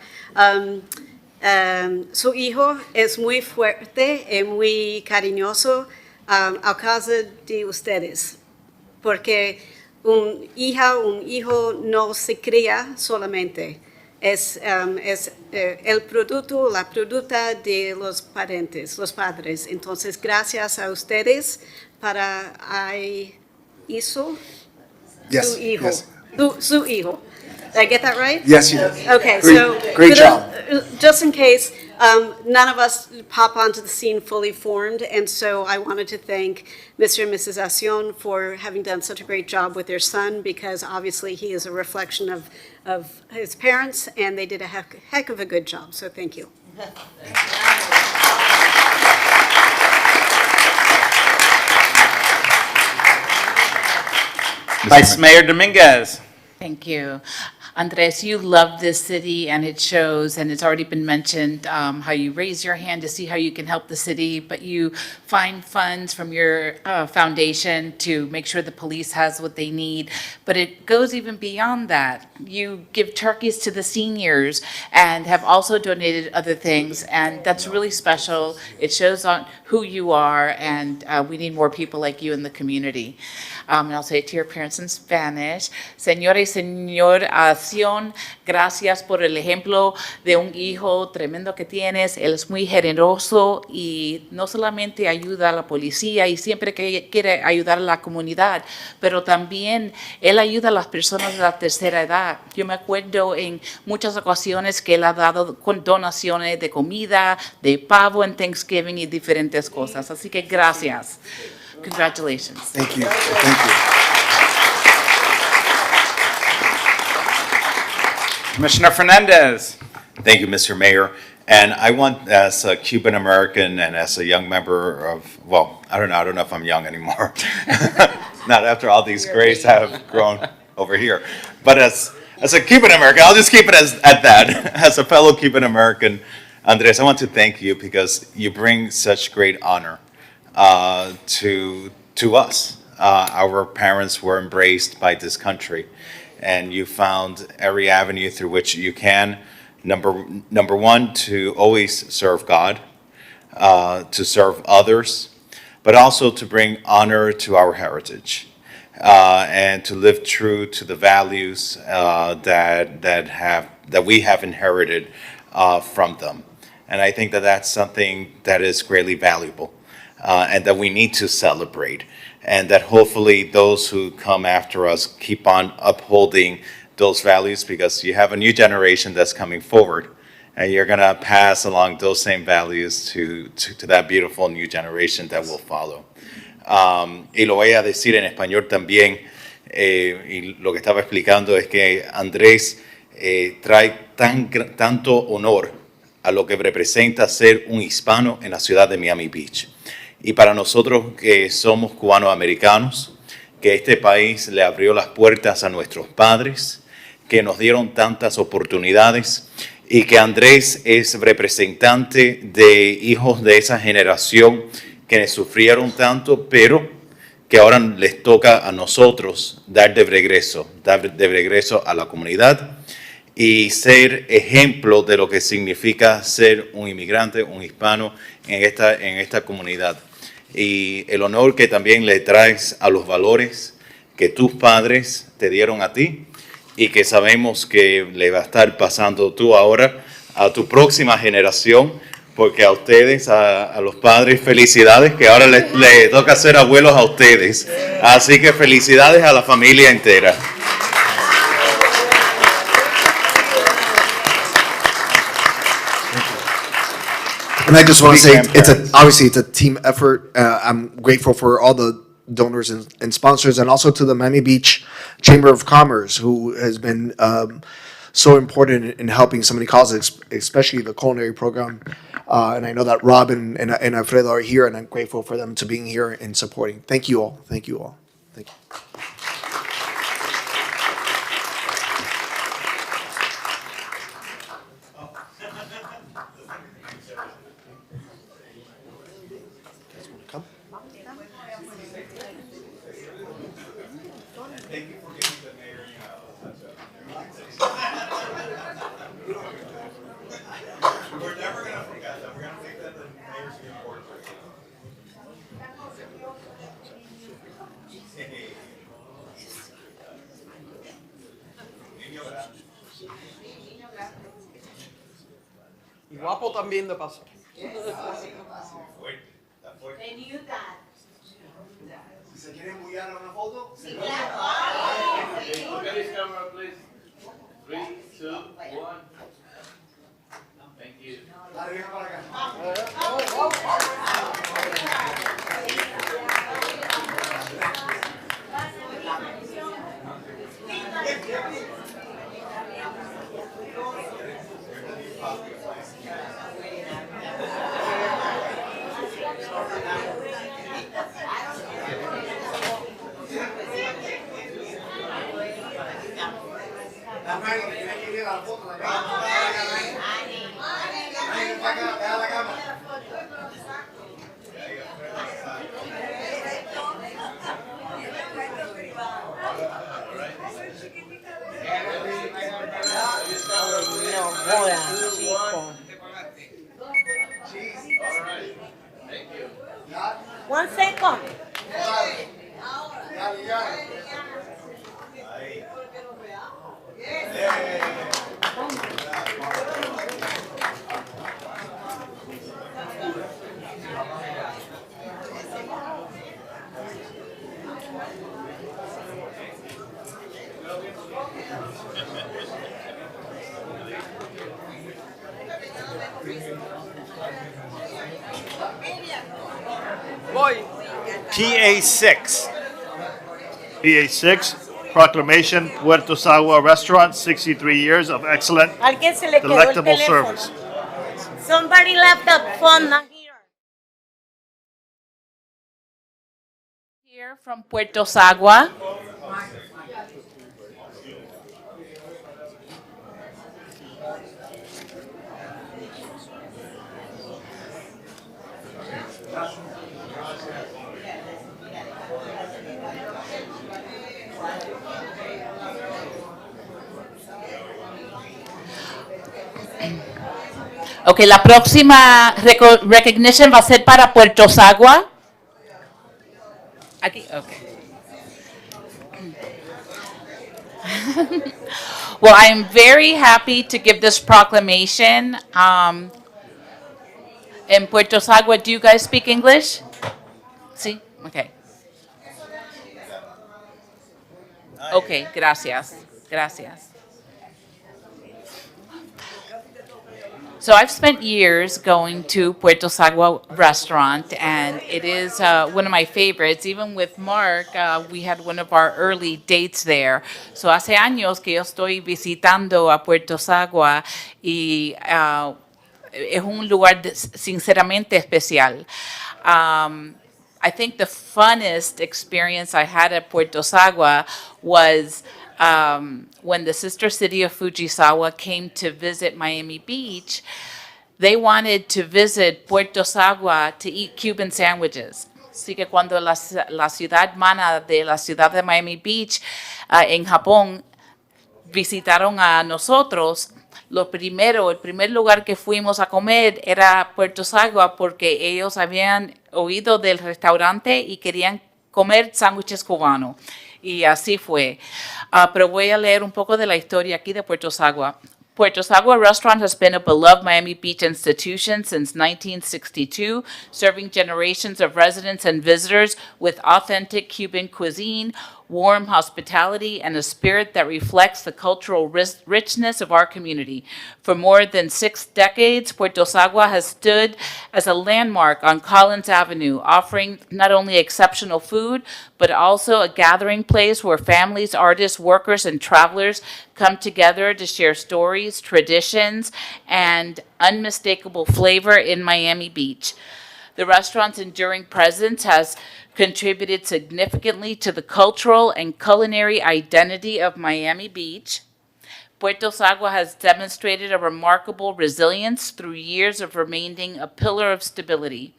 Su hijo es muy fuerte y muy cariñoso a causa de ustedes, porque un hijo no se cría solamente, es el producto, la producta de los parentes, los padres. Entonces, gracias a ustedes para hizo Yes, su hijo. yes. Su hijo. Did I get that right? Yes, you did. Okay, Great- so. great job. Just in case, none of us pop onto the scene fully formed, and so I wanted to thank Mr. and Mrs. Acion for having done such a great job with their son, because obviously he is a reflection of his parents, and they did a heck of a good job, so thank you. Vice Mayor Dominguez. Thank you. Andres, you love this city, and it shows, and it's already been mentioned, how you raise your hand to see how you can help the city, but you find funds from your foundation to make sure the police has what they need. But it goes even beyond that. You give turkeys to the seniors and have also donated other things, and that's really special. It shows on who you are, and we need more people like you in the community. And I'll say it to your parents in Spanish. Señora y señor Acion, gracias por el ejemplo de un hijo tremendo que tienes. Él es muy generoso y no solamente ayuda a la policía y siempre que quiere ayudar a la comunidad, pero también él ayuda a las personas de la tercera edad. Yo me acuerdo en muchas ocasiones que él ha dado con donaciones de comida, de pavo en Thanksgiving y diferentes cosas. Así que gracias. Congratulations. Thank you. Thank you. Commissioner Fernandez. Thank you, Mr. Mayor. And I want, as a Cuban American and as a young member of, well, I don't know if I'm young anymore. Not after all these grays have grown over here. But as a Cuban American, I'll just keep it at that. As a fellow Cuban American, Andres, I want to thank you because you bring such great honor to us. Our parents were embraced by this country, and you found every avenue through which you can. Number one, to always serve God, to serve others, but also to bring honor to our heritage, and to live true to the values that we have inherited from them. And I think that that's something that is greatly valuable. And that we need to celebrate, and that hopefully those who come after us keep on upholding those values, because you have a new generation that's coming forward, and you're going to pass along those same values to that beautiful new generation that will follow. Y lo voy a decir en español también, y lo que estaba explicando es que Andrés trae tanto honor a lo que representa ser un hispano en la ciudad de Miami Beach. Y para nosotros que somos cubanoamericanos, que este país le abrió las puertas a nuestros padres, que nos dieron tantas oportunidades, y que Andrés es representante de hijos de esa generación que sufrieron tanto, pero que ahora les toca a nosotros dar de regreso a la comunidad y ser ejemplo de lo que significa ser un inmigrante, un hispano en esta comunidad. Y el honor que también le traes a los valores que tus padres te dieron a ti y que sabemos que le va a estar pasando tú ahora a tu próxima generación, porque a ustedes, a los padres, felicidades, que ahora le toca ser abuelos a ustedes. Así que felicidades a la familia entera. And I just want to say, Speaking obviously it's a team effort. I'm grateful for all the donors and sponsors, and also to the Miami Beach Chamber of Commerce, who has been so important in helping so many causes, especially the culinary program. And I know that Rob and Alfredo are here, and I'm grateful for them to being here and supporting. Thank you all. Thank you all. Thank you. Y guapo también de paso. ¿Se quieren bullar a una foto? Sí, Look at this camera, please. 3, 2, 1. Thank you. One second. Voy. PA6. PA6, proclamation Puerto Sagua Restaurant, 63 years of excellent, Alguien se le quedó el delectable teléfono. service. Somebody left the phone not here. Here from Puerto Sagua. Ok, la próxima recognition va a ser para Puerto Sagua. Aquí, ok. Well, I am very happy to give this proclamation. In Puerto Sagua, do you guys speak English? Sí? Okay. Okay, gracias. Gracias. So I've spent years going to Puerto Sagua restaurant, and it is one of my favorites. Even with Mark, we had one of our early dates there. So hace años que yo estoy visitando a Puerto Sagua y es un lugar sinceramente especial. I think the funnest experience I had at Puerto Sagua was when the sister city of Fujisawa came to visit Miami Beach. They wanted to visit Puerto Sagua to eat Cuban sandwiches. Así que cuando la ciudad mana de la ciudad de Miami Beach en Japón visitaron a nosotros, el primer lugar que fuimos a comer era Puerto Sagua porque ellos habían oído del restaurante y querían comer sándwiches cubanos. Y así fue. Pero voy a leer un poco de la historia aquí de Puerto Sagua. Puerto Sagua Restaurant has been a beloved Miami Beach institution since 1962, serving generations of residents and visitors with authentic Cuban cuisine, warm hospitality, and a spirit that reflects the cultural richness of our community. For more than 6 decades, Puerto Sagua has stood as a landmark on Collins Avenue, offering not only exceptional food, but also a gathering place where families, artists, workers, and travelers come together to share stories, traditions, and unmistakable flavor in Miami Beach. The restaurant's enduring presence has contributed significantly to the cultural and culinary identity of Miami Beach. Puerto Sagua has demonstrated a remarkable resilience through years of remaining a pillar of stability.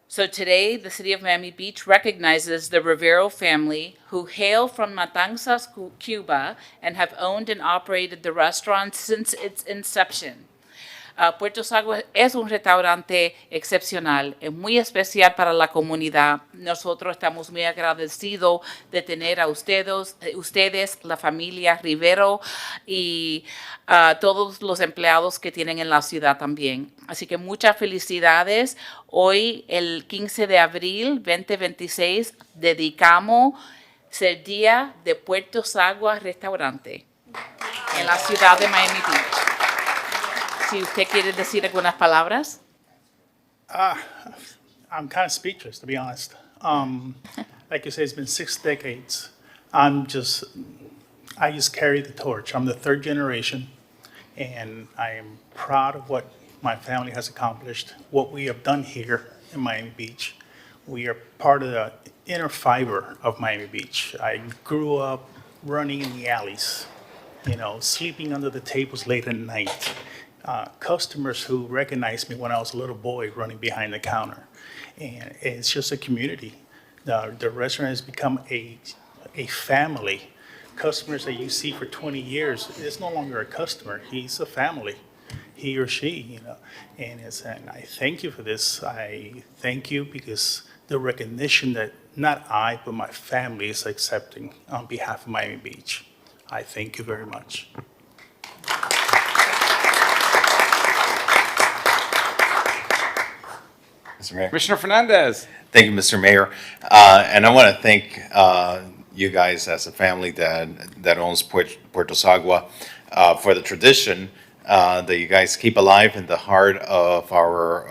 So today, the city of Miami Beach recognizes the Rivero family, who hail from Matanzas, Cuba, and have owned and operated the restaurant since its inception. Puerto Sagua es un restaurante excepcional, es muy especial para la comunidad. Nosotros estamos muy agradecidos de tener a ustedes, la familia Rivero y a todos los empleados que tienen en la ciudad también. Así que muchas felicidades. Hoy, el 15 de abril 2026, dedicamos el Día de Puerto Sagua Restaurante en la ciudad de Miami Beach. Si usted quiere decir algunas palabras. I'm kind of speechless, to be honest. Like you say, it's been 6 decades. I just carry the torch. I'm the third generation, and I am proud of what my family has accomplished, what we have done here in Miami Beach. We are part of the inner fiber of Miami Beach. I grew up running in the alleys, sleeping under the tables late at night. Customers who recognized me when I was a little boy running behind the counter. And it's just a community. The restaurant has become a family. Customers that you see for 20 years, it's no longer a customer, he's a family, he or she, And I thank you for this. I thank you because the recognition that not I, but my family is accepting on behalf of Miami Beach. I thank you very much. Mr. Mayor. Commissioner Fernandez. Thank you, Mr. Mayor. And I want to thank you guys as a family that owns Puerto Sagua for the tradition that you guys keep alive in the heart of our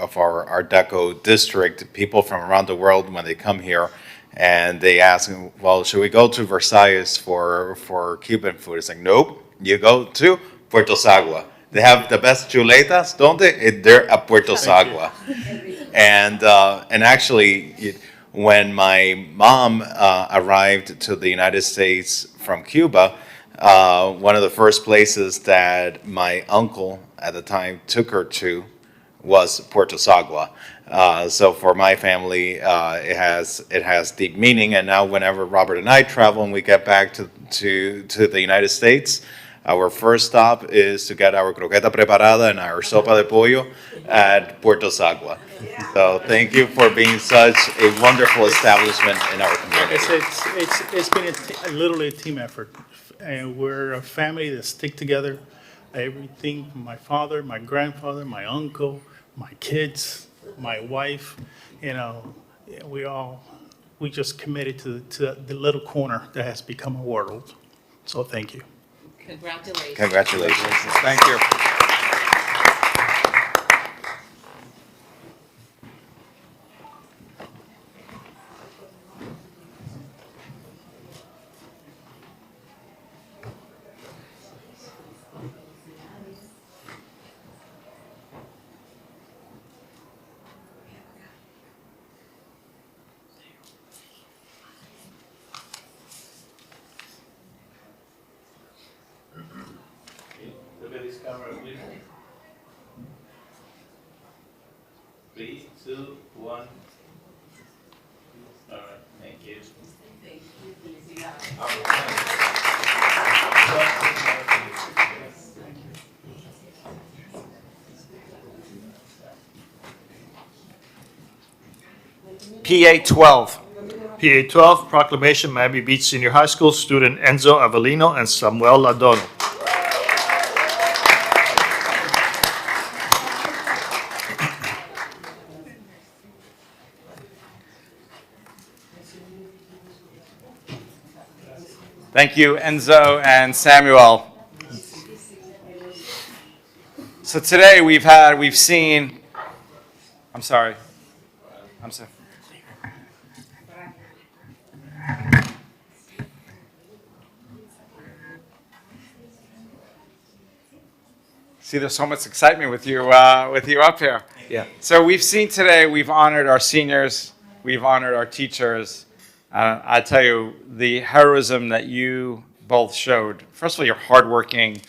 Art Deco district. People from around the world, when they come here and they ask, well, should we go to Versailles for Cuban food? It's like, nope, you go to Puerto Sagua. They have the best chuletas, don't they? They're at Puerto Sagua. And actually, when my mom arrived to the United States from Cuba, one of the first places that my uncle at the time took her to was Puerto Sagua. So for my family, it has deep meaning. And now whenever Robert and I travel and we get back to the United States, our first stop is to get our croqueta preparada and our sopa de pollo at Puerto Sagua. So thank you for being such a wonderful establishment in our community. It's been literally a team effort. And we're a family that stick together. Everything from my father, my grandfather, my uncle, my kids, my wife, we just committed to the little corner that has become a world. So thank you. Congratulations. Congratulations. Thank you. Look at this camera, please. 3, 2, 1. All right, thank you. PA 12. PA 12, Proclamation Miami Beach Senior High School student Enzo Avellino and Samuel Ladono. Thank you, Enzo and Samuel. So today we've seen, I'm sorry. See, there's so much excitement with you up here. Yeah. So we've seen today, we've honored our seniors, we've honored our teachers. I tell you, the heroism that you both showed. First of all, you're hardworking.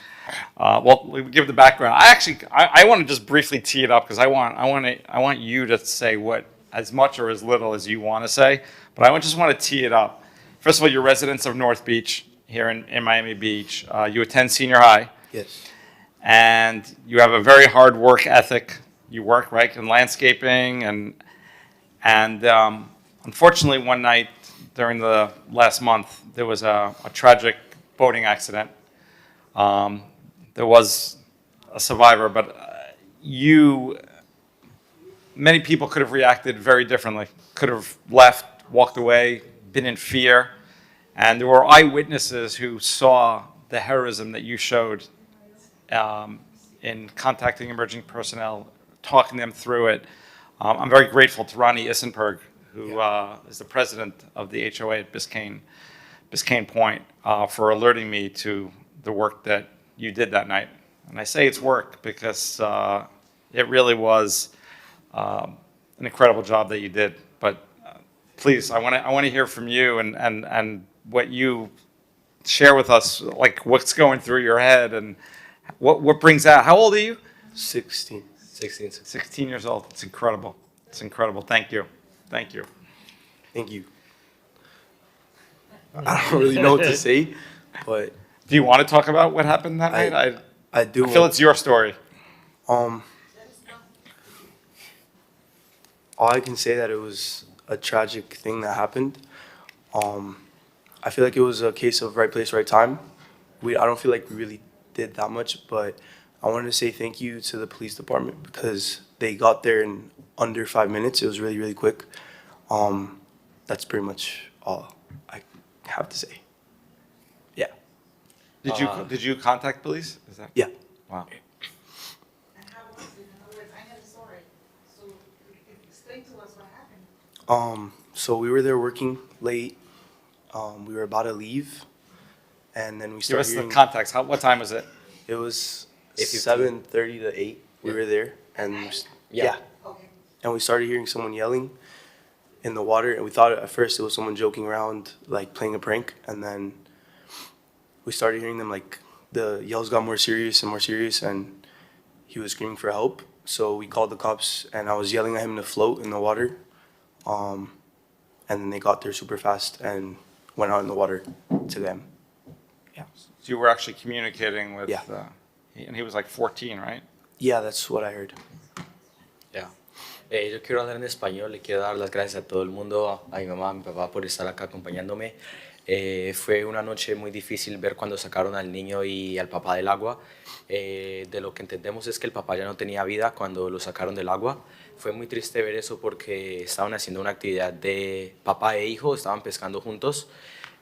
Well, we give the background. I want to just briefly tee it up because I want you to say what as much or as little as you want to say. But I just want to tee it up. First of all, you're residents of North Beach here in Miami Beach. You attend senior high. Yes. and you have a very hard work ethic. You work, right, in landscaping, and unfortunately, one night during the last month, there was a tragic boating accident. There was a survivor, but many people could have reacted very differently, could have left, walked away, been in fear. And there were eyewitnesses who saw the heroism that you showed in contacting emerging personnel, talking them through it. I'm very grateful to Ronnie Issenberg, who is the president of the HOA at Biscayne Point, for alerting me to the work that you did that night. And I say it's work because it really was an incredible job that you did. But please, I want to hear from you and what you share with us, like what's going through your head and what brings out. How old are you? 16 years old. It's incredible. It's incredible. Thank you. Thank you. Thank you. I don't really know what to say, but do you want to talk about what happened that night? I do. I feel it's your story. All I can say that it was a tragic thing that happened. I feel like it was a case of right place, right time. I don't feel like we really did that much, but I wanted to say thank you to the police department because they got there in under 5 minutes. It was really, really quick. That's pretty much all I have to say. Yeah. Did you contact police? Is that? Yeah. Wow. So we were there working late. We were about to leave, and then we Give started us the hearing. context. What time was it? It was 7:30 to 8. We were there, and yeah. And we started hearing someone yelling in the water, and we thought at first it was someone joking around, like playing a prank, and then we started hearing them, like the yells got more serious and more serious, and he was screaming for help. So we called the cops, and I was yelling at him to float in the water, and then they got there super fast and went out in the water to them. Yeah. So you were actually communicating with. Yeah. And he was like 14, right? Yeah, that's what I heard. Ya. Yo quiero hablar en español, le quiero dar las gracias a todo el mundo, a mi mamá, a mi papá por estar acá acompañándome. Fue una noche muy difícil ver cuando sacaron al niño y al papá del agua. De lo que entendemos es que el papá ya no tenía vida cuando lo sacaron del agua. Fue muy triste ver eso porque estaban haciendo una actividad de papá e hijo, estaban pescando juntos.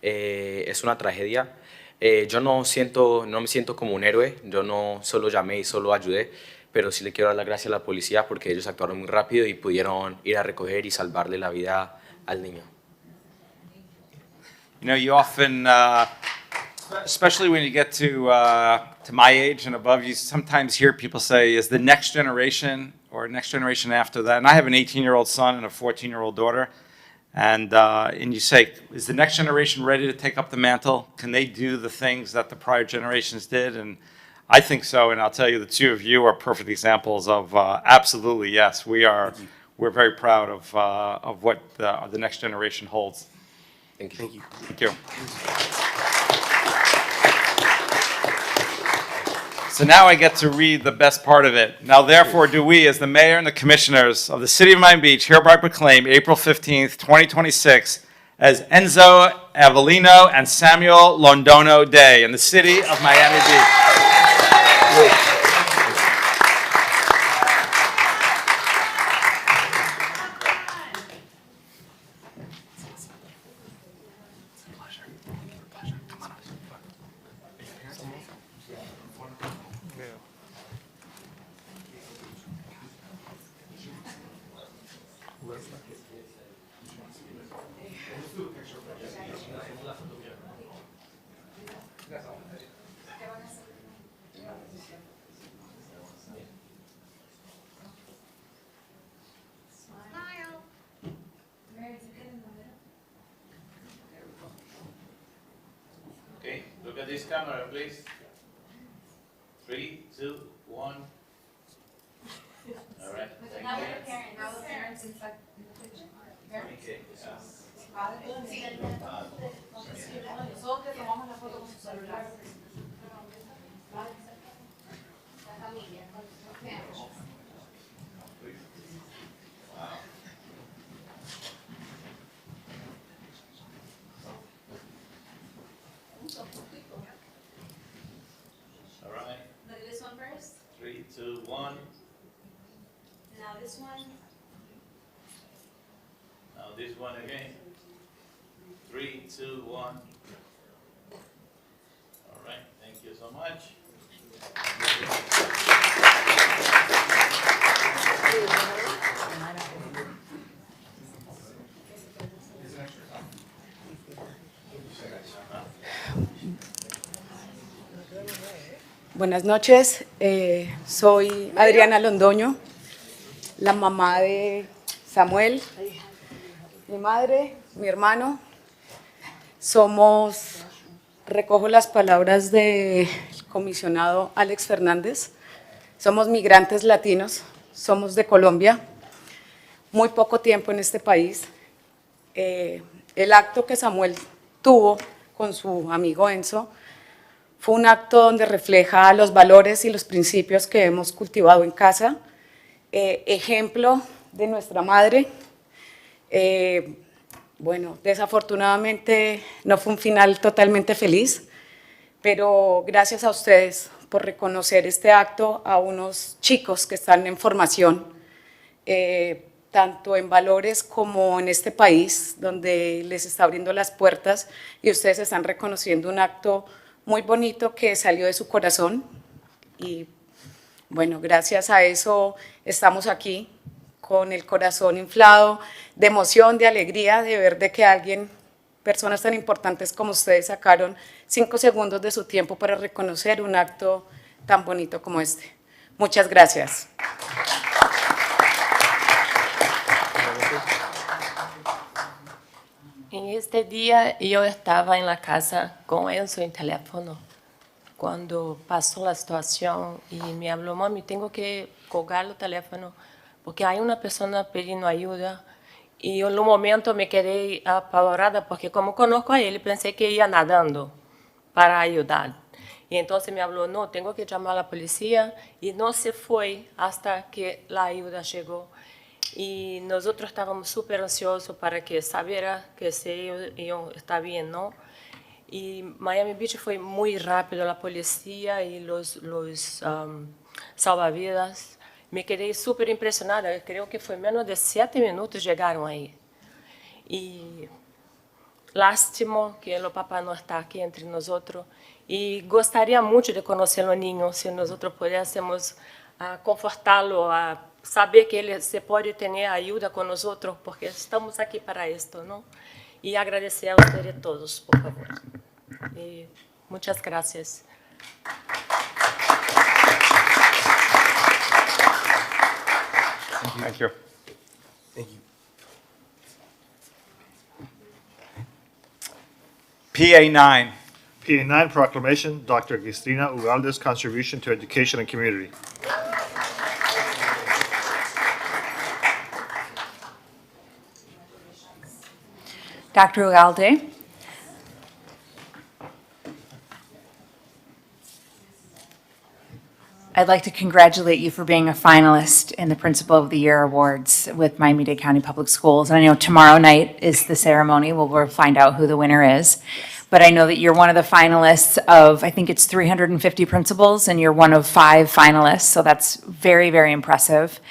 Es una tragedia. Yo no me siento como un héroe, yo no solo llamé y solo ayudé, pero sí le quiero dar las gracias a la policía porque ellos actuaron muy rápido y pudieron ir a recoger y salvarle la vida al niño. You know, you often, especially when you get to my age and above, you sometimes hear people say, is the next generation or next generation after that? And I have an 18-year-old son and a 14-year-old daughter. And you say, is the next generation ready to take up the mantle? Can they do the things that the prior generations did? And I think so. And I'll tell you, the two of you are perfect examples of absolutely yes. We're very proud of what the next generation holds. Thank you. Thank you. So now I get to read the best part of it. Now therefore do we, as the mayor and the commissioners of the city of Miami Beach, hereby proclaim April 15th, 2026 as Enzo Avellino and Samuel Londono Day in the city of Miami Beach. Okay, look at this camera, please. 3, 2, 1. All right. Thank you. Okay, 3, 2, 1. Now this one. Now this one again. 3, 2, 1. All right, thank you so much. Buenas noches, soy Adriana Londoño, la mamá de Samuel, mi madre, mi hermano. Recojo las palabras del comisionado Alex Fernández, somos migrantes latinos, somos de Colombia, muy poco tiempo en este país. El acto que Samuel tuvo con su amigo Enzo fue un acto donde refleja los valores y los principios que hemos cultivado en casa, ejemplo de nuestra madre. Bueno, desafortunadamente no fue un final totalmente feliz, pero gracias a ustedes por reconocer este acto a unos chicos que están en formación, tanto en valores como en este país, donde les está abriendo las puertas y ustedes están reconociendo un acto muy bonito que salió de su corazón y bueno, gracias a eso estamos aquí con el corazón inflado de emoción, de alegría, de ver de que personas tan importantes como ustedes sacaron 5 segundos de su tiempo para reconocer un acto tan bonito como este. Muchas gracias. En este día yo estaba en la casa con Enzo en teléfono cuando pasó la situación y me habló, mami, tengo que colgar el teléfono porque hay una persona pidiendo ayuda y en un momento me quedé apavorada porque como conozco a él pensé que iba nadando para ayudar. Y entonces me habló, no, tengo que llamar a la policía y no se fue hasta que la ayuda llegó. Y nosotros estábamos súper ansiosos para que sabiera que si ellos está bien, ¿no? Y Miami Beach fue muy rápido, la policía y los salvavidas. Me quedé súper impresionada, creo que fue menos de 7 minutos llegaron ahí. Y lástima que el papá no está aquí entre nosotros. Y gustaría mucho de conocer a los niños, si nosotros pudiésemos confortarlo, a saber que ele se pode ter ajuda com nós outros, porque estamos aqui para isto, não? E agradecer a vocês todos, por favor. E muitas graças. Thank you. Thank you. PA9. PA9 Proclamation, Dr. Cristina Ugalde's Contribution to Education and Community. Dr. Ugalde. I'd like to congratulate you for being a finalist in the Principal of the Year Awards with Miami-Dade County Public Schools. And I know tomorrow night is the ceremony. We'll find out who the winner is. But I know that you're one of the finalists of, I think it's 350 principals, and you're one of 5 finalists. So that's very, very impressive.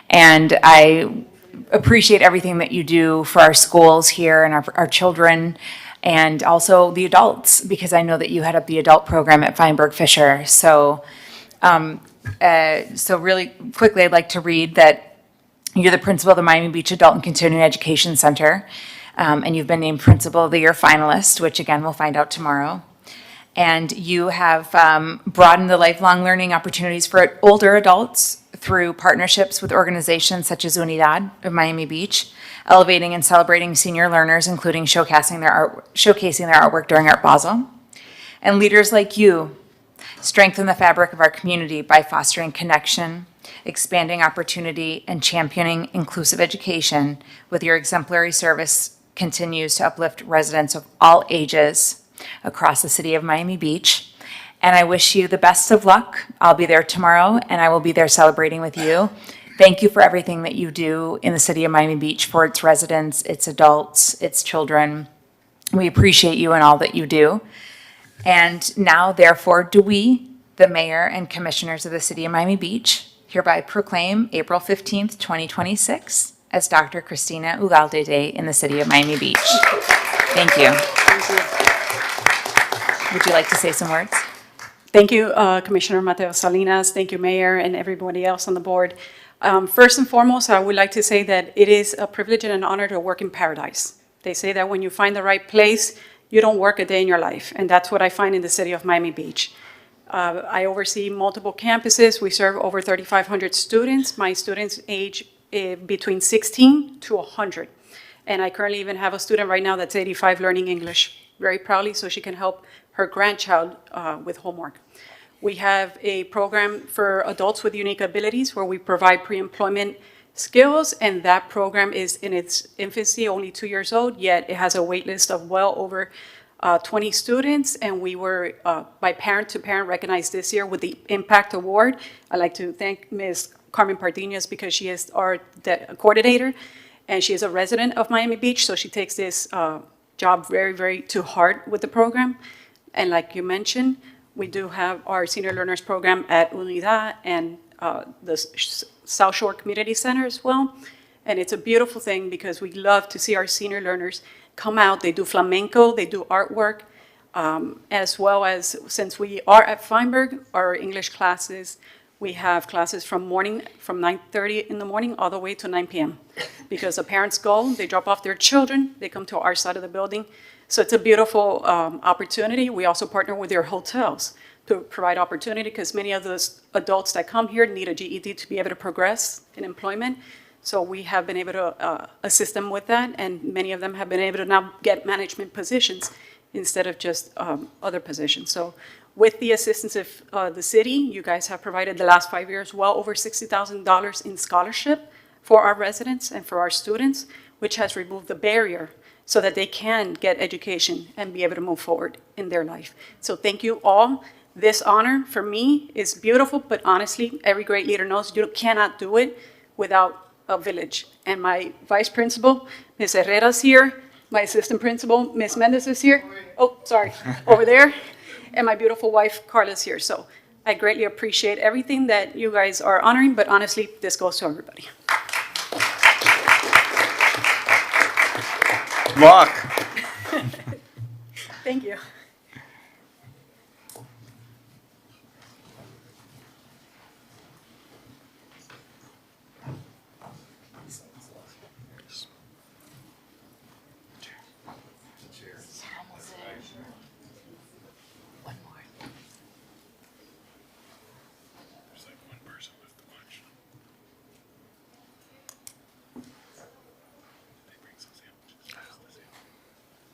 And I appreciate everything that you do for our schools here and our children and also the adults, because I know that you head up the adult program at Feinberg Fisher. So really quickly, I'd like to read that you're the principal of the Miami Beach Adult and Continuing Education Center, and you've been named Principal of the Year finalist, which again, we'll find out tomorrow. And you have broadened the lifelong learning opportunities for older adults through partnerships with organizations such as Unidad of Miami Beach, elevating and celebrating senior learners, including showcasing their artwork during Art Basel. And leaders like you strengthen the fabric of our community by fostering connection, expanding opportunity, and championing inclusive education. With your exemplary service continues to uplift residents of all ages across the city of Miami Beach. And I wish you the best of luck. I'll be there tomorrow, and I will be there celebrating with you. Thank you for everything that you do in the city of Miami Beach for its residents, its adults, its children. We appreciate you and all that you do. And now, therefore, do we, the mayor and commissioners of the city of Miami Beach hereby proclaim April 15th, 2026 as Dr. Christina Ugalde Day in the city of Miami Beach. Thank you. Would you like to say some words? Thank you, Commissioner Mateo Salinas. Thank you, Mayor, and everybody else on the board. First and foremost, I would like to say that it is a privilege and an honor to work in paradise. They say that when you find the right place, you don't work a day in your life, and that's what I find in the city of Miami Beach. I oversee multiple campuses. We serve over 3,500 students. My students age between 16 to 100. And I currently even have a student right now that's 85 learning English very proudly so she can help her grandchild with homework. We have a program for adults with unique abilities where we provide pre-employment skills, and that program is in its infancy, only 2 years old, yet it has a wait list of well over 20 students, and we were, by parent to parent, recognized this year with the Impact Award. I'd like to thank Ms. Carmen Pardinez because she is our coordinator, and she is a resident of Miami Beach, so she takes this job very, very to heart with the program. And like you mentioned, we do have our Senior Learners Program at Unidad and the South Shore Community Center as well. And it's a beautiful thing because we love to see our senior learners come out. They do flamenco, they do artwork, as well as, since we are at Feinberg, our English classes, we have classes from 9:30 in the morning all the way to 9 p.m. Because the parents go, they drop off their children, they come to our side of the building. So it's a beautiful opportunity. We also partner with their hotels to provide opportunity because many of those adults that come here need a GED to be able to progress in employment. So we have been able to assist them with that, and many of them have been able to now get management positions instead of just other positions. So with the assistance of the city, you guys have provided the last 5 years well over $60,000 in scholarship for our residents and for our students, which has removed the barrier so that they can get education and be able to move forward in their life. So thank you all. This honor for me is beautiful, but honestly, every great leader knows you cannot do it without a village. And my vice principal, Ms. Herrera's here. My assistant principal, Ms. Mendez is here. Oh, sorry, over there. And my beautiful wife, Carla's here. So I greatly appreciate everything that you guys are honoring, but honestly, this goes to everybody. Luck. Thank you.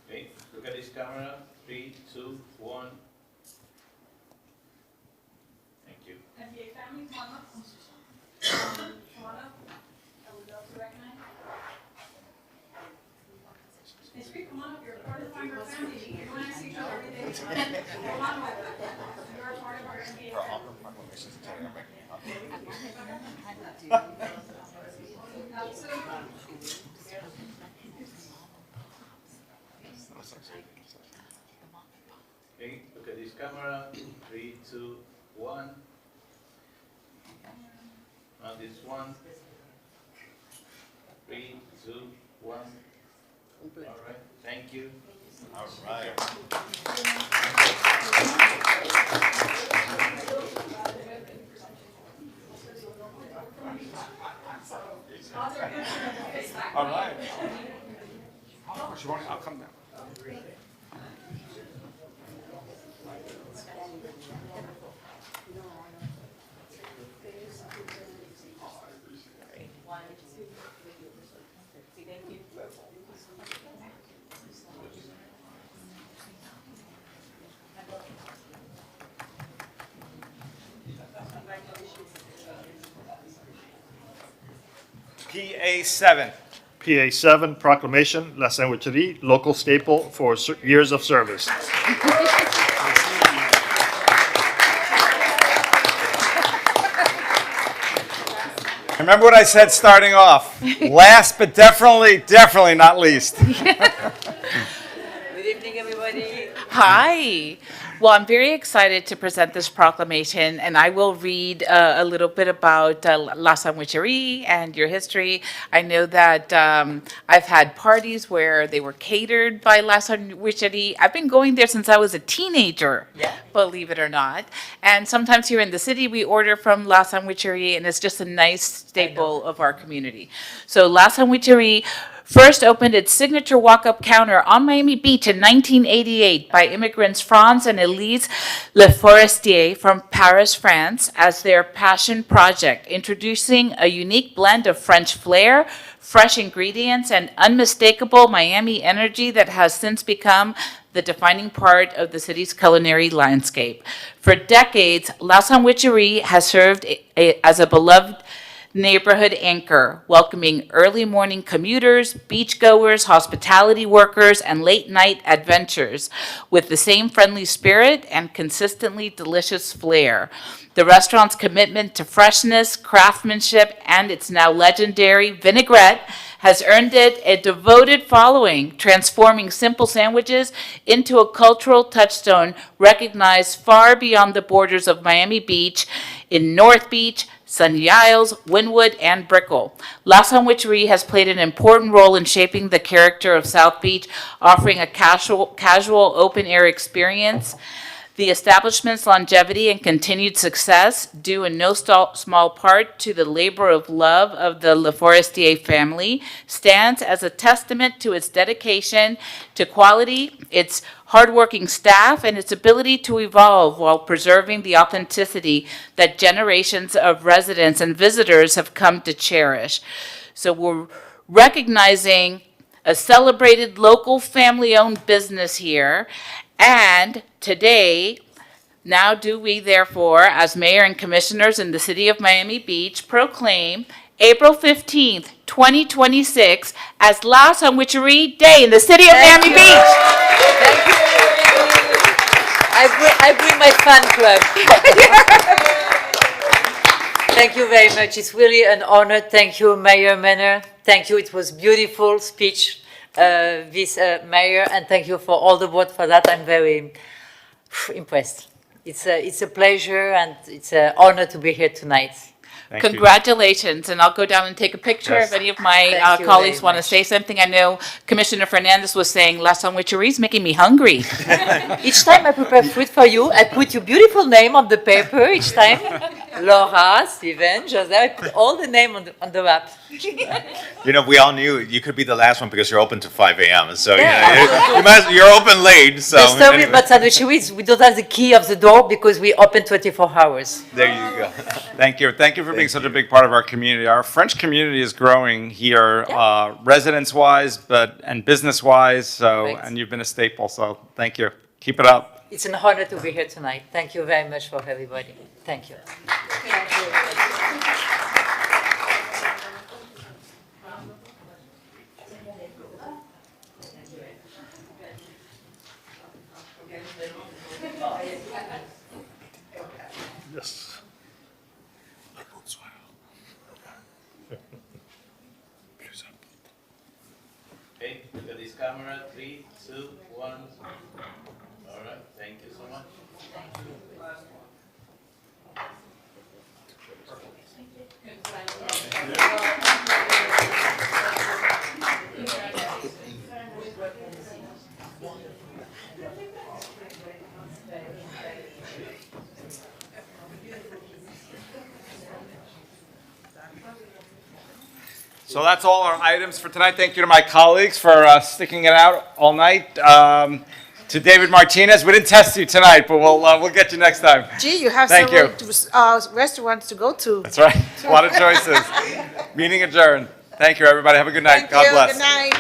Okay, look at this camera. 3, 2, 1. Thank you. NBA family, come on up. Come on up. I would love to recognize. Miss Reed, come on up. You're part of the Feinberg family. You want to see each other every day. Come on with us. You're a part of our NBA family. Okay, look at this camera. 3, 2, 1. Now this one. 3, 2, 1. All right, thank you. All right. All right. I'll come down. PA7. PA7 Proclamation, La Sandwicherie, local staple for years of service. Remember what I said starting off. Last but definitely not least. Good evening, everybody. Hi. Well, I'm very excited to present this proclamation, and I will read a little bit about La Sandwicherie and your history. I know that I've had parties where they were catered by La Sandwicherie. I've been going there since I was a teenager, believe it or not. And sometimes here in the city, we order from La Sandwicherie, and it's just a nice staple of our community. So La Sandwicherie first opened its signature walk-up counter on Miami Beach in 1988 by immigrants Franz and Elise Le Forestier from Paris, France, as their passion project, introducing a unique blend of French flair, fresh ingredients, and unmistakable Miami energy that has since become the defining part of the city's culinary landscape. For decades, La Sandwicherie has served as a beloved neighborhood anchor, welcoming early morning commuters, beachgoers, hospitality workers, and late night adventures with the same friendly spirit and consistently delicious flair. The restaurant's commitment to freshness, craftsmanship, and its now legendary vinaigrette has earned it a devoted following, transforming simple sandwiches into a cultural touchstone recognized far beyond the borders of Miami Beach, in North Beach, Sunny Isles, Wynwood, and Brickell. La Sandwicherie has played an important role in shaping the character of South Beach, offering a casual open-air experience. The establishment's longevity and continued success, due in no small part to the labor of love of the Le Forestier family, stands as a testament to its dedication to quality, its hardworking staff, and its ability to evolve while preserving the authenticity that generations of residents and visitors have come to cherish. So we're recognizing a celebrated local family-owned business here, and today, now do we therefore, as mayor and commissioners in the city of Miami Beach, proclaim April 15th, 2026 as La Sandwicherie Day in the city of Miami Beach. I bring my fan club. Thank you very much. It's really an honor. Thank you, Mayor Manor. Thank you. It was beautiful speech, this mayor, and thank you for all the board for that. I'm very impressed. It's a pleasure and it's an honor to be here tonight. Congratulations, and I'll go down and take a picture if any of my Thank you colleagues very want to say something. I know Commissioner Fernandez was saying La Sandwicherie is making me hungry. Each time I prepare food for you, I put your beautiful name on the paper each time. Laura, Steven, Jose, I put all the name on the wrap. You know, we all knew you could be the last one because you're open to 5 a.m. So, you're open late. So, the story about Sandwicherie is we don't have the key of the door because we open 24 hours. There you go. Thank you. Thank you for being such a big part of our community. Our French community is growing here, residence-wise, and business-wise. So, Thanks. and you've been a staple. So, thank you. Keep it up. It's an honor to be here tonight. Thank you very much for everybody. Thank you. Yes. Okay, look at this camera. 3, 2, 1. All right, thank you so much. So that's all our items for tonight. Thank you to my colleagues for sticking it out all night. To David Martinez, we didn't test you tonight, but we'll get you next time. Gee, you have Thank several you. restaurants to go to. That's right. A lot of choices. Meeting adjourned. Thank you, everybody. Have a good night. God bless. Good night.